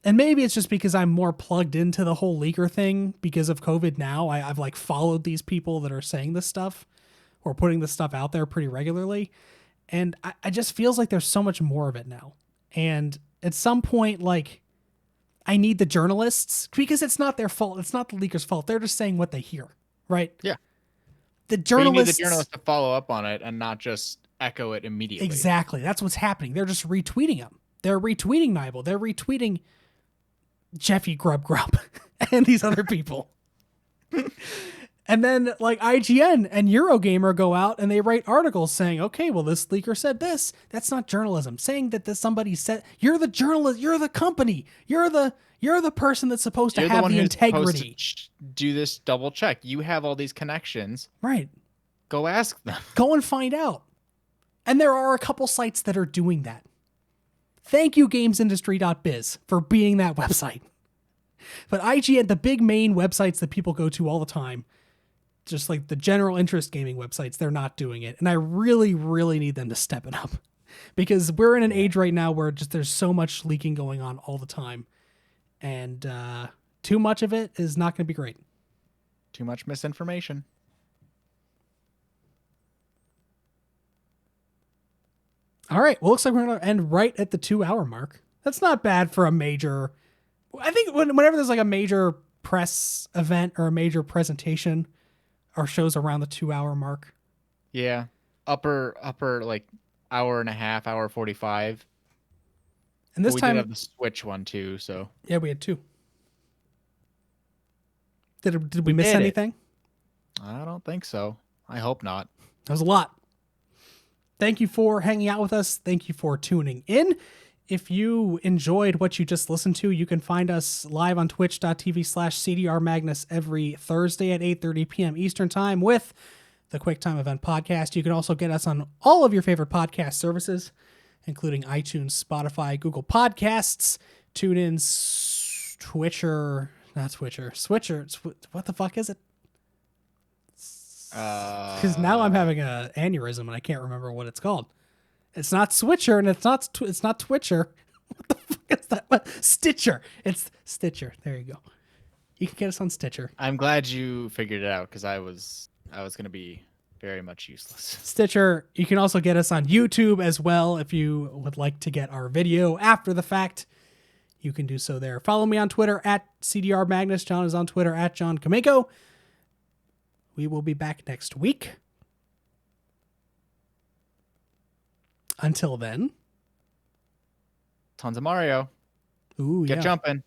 S1: and maybe it's just because I'm more plugged into the whole leaker thing because of COVID now. I've like followed these people that are saying this stuff or putting this stuff out there pretty regularly. And I just feels like there's so much more of it now. And at some point, like, I need the journalists because it's not their fault. It's not the leaker's fault. They're just saying what they hear, right?
S2: Yeah.
S1: The journalists,
S2: you need the journalists to follow up on it and not just echo it immediately.
S1: Exactly. That's what's happening. They're just retweeting them. They're retweeting Nibel. They're retweeting Jeffy Grub and these other people. And then like IGN and Eurogamer go out and they write articles saying, okay, well, this leaker said this. That's not journalism. Saying that somebody said, you're the journalist, you're the company, you're the person that's supposed to have the integrity.
S2: Do this double check. You have all these connections.
S1: Right.
S2: Go ask them.
S1: Go and find out. And there are a couple sites that are doing that. Thank you, gamesindustry.biz, for being that website. But IGN, the big main websites that people go to all the time, just like the general interest gaming websites, they're not doing it. And I really, really need them to step it up. Because we're in an age right now where just there's so much leaking going on all the time. And too much of it is not going to be great.
S2: Too much misinformation.
S1: All right. Well, looks like we're going to end right at the 2-hour mark. That's not bad for a major. I think whenever there's like a major press event or a major presentation, our show's around the 2-hour mark.
S2: Yeah. Upper like hour and a half, hour 45.
S1: And this time
S2: we did have the Switch one too, so.
S1: Yeah, we had 2. Did we miss anything?
S2: I don't think so. I hope not.
S1: That was a lot. Thank you for hanging out with us. Thank you for tuning in. If you enjoyed what you just listened to, you can find us live on twitch.tv/CDRMagnus every Thursday at 8:30 p.m. Eastern Time with the QuickTime Event Podcast. You can also get us on all of your favorite podcast services, including iTunes, Spotify, Google Podcasts, TuneIn, Switcher. What the fuck is it? Because now I'm having an aneurysm and I can't remember what it's called. It's not Switcher and it's not Twitcher. What the fuck is that? Stitcher. It's Stitcher. There you go. You can get us on Stitcher.
S2: I'm glad you figured it out because I was going to be very much useless.
S1: Stitcher. You can also get us on YouTube as well if you would like to get our video after the fact. you can do so there. Follow me on Twitter at CDR Magnus. John is on Twitter at John Kameko. We will be back next week. Until then.
S2: Tons of Mario.
S1: Ooh,
S2: Get jumping.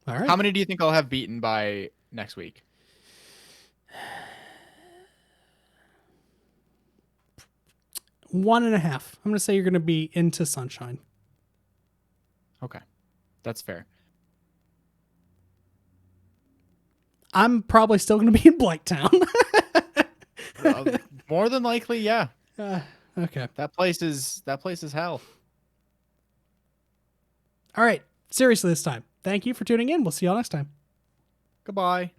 S1: All right.
S2: How many do you think I'll have beaten by next week?
S1: 1.5. I'm going to say you're going to be into Sunshine.
S2: Okay. That's fair.
S1: I'm probably still going to be in Blighttown.
S2: More than likely, yeah.
S1: Okay.
S2: That place is hell.
S1: All right. Seriously this time. Thank you for tuning in. We'll see y'all next time.
S2: Goodbye.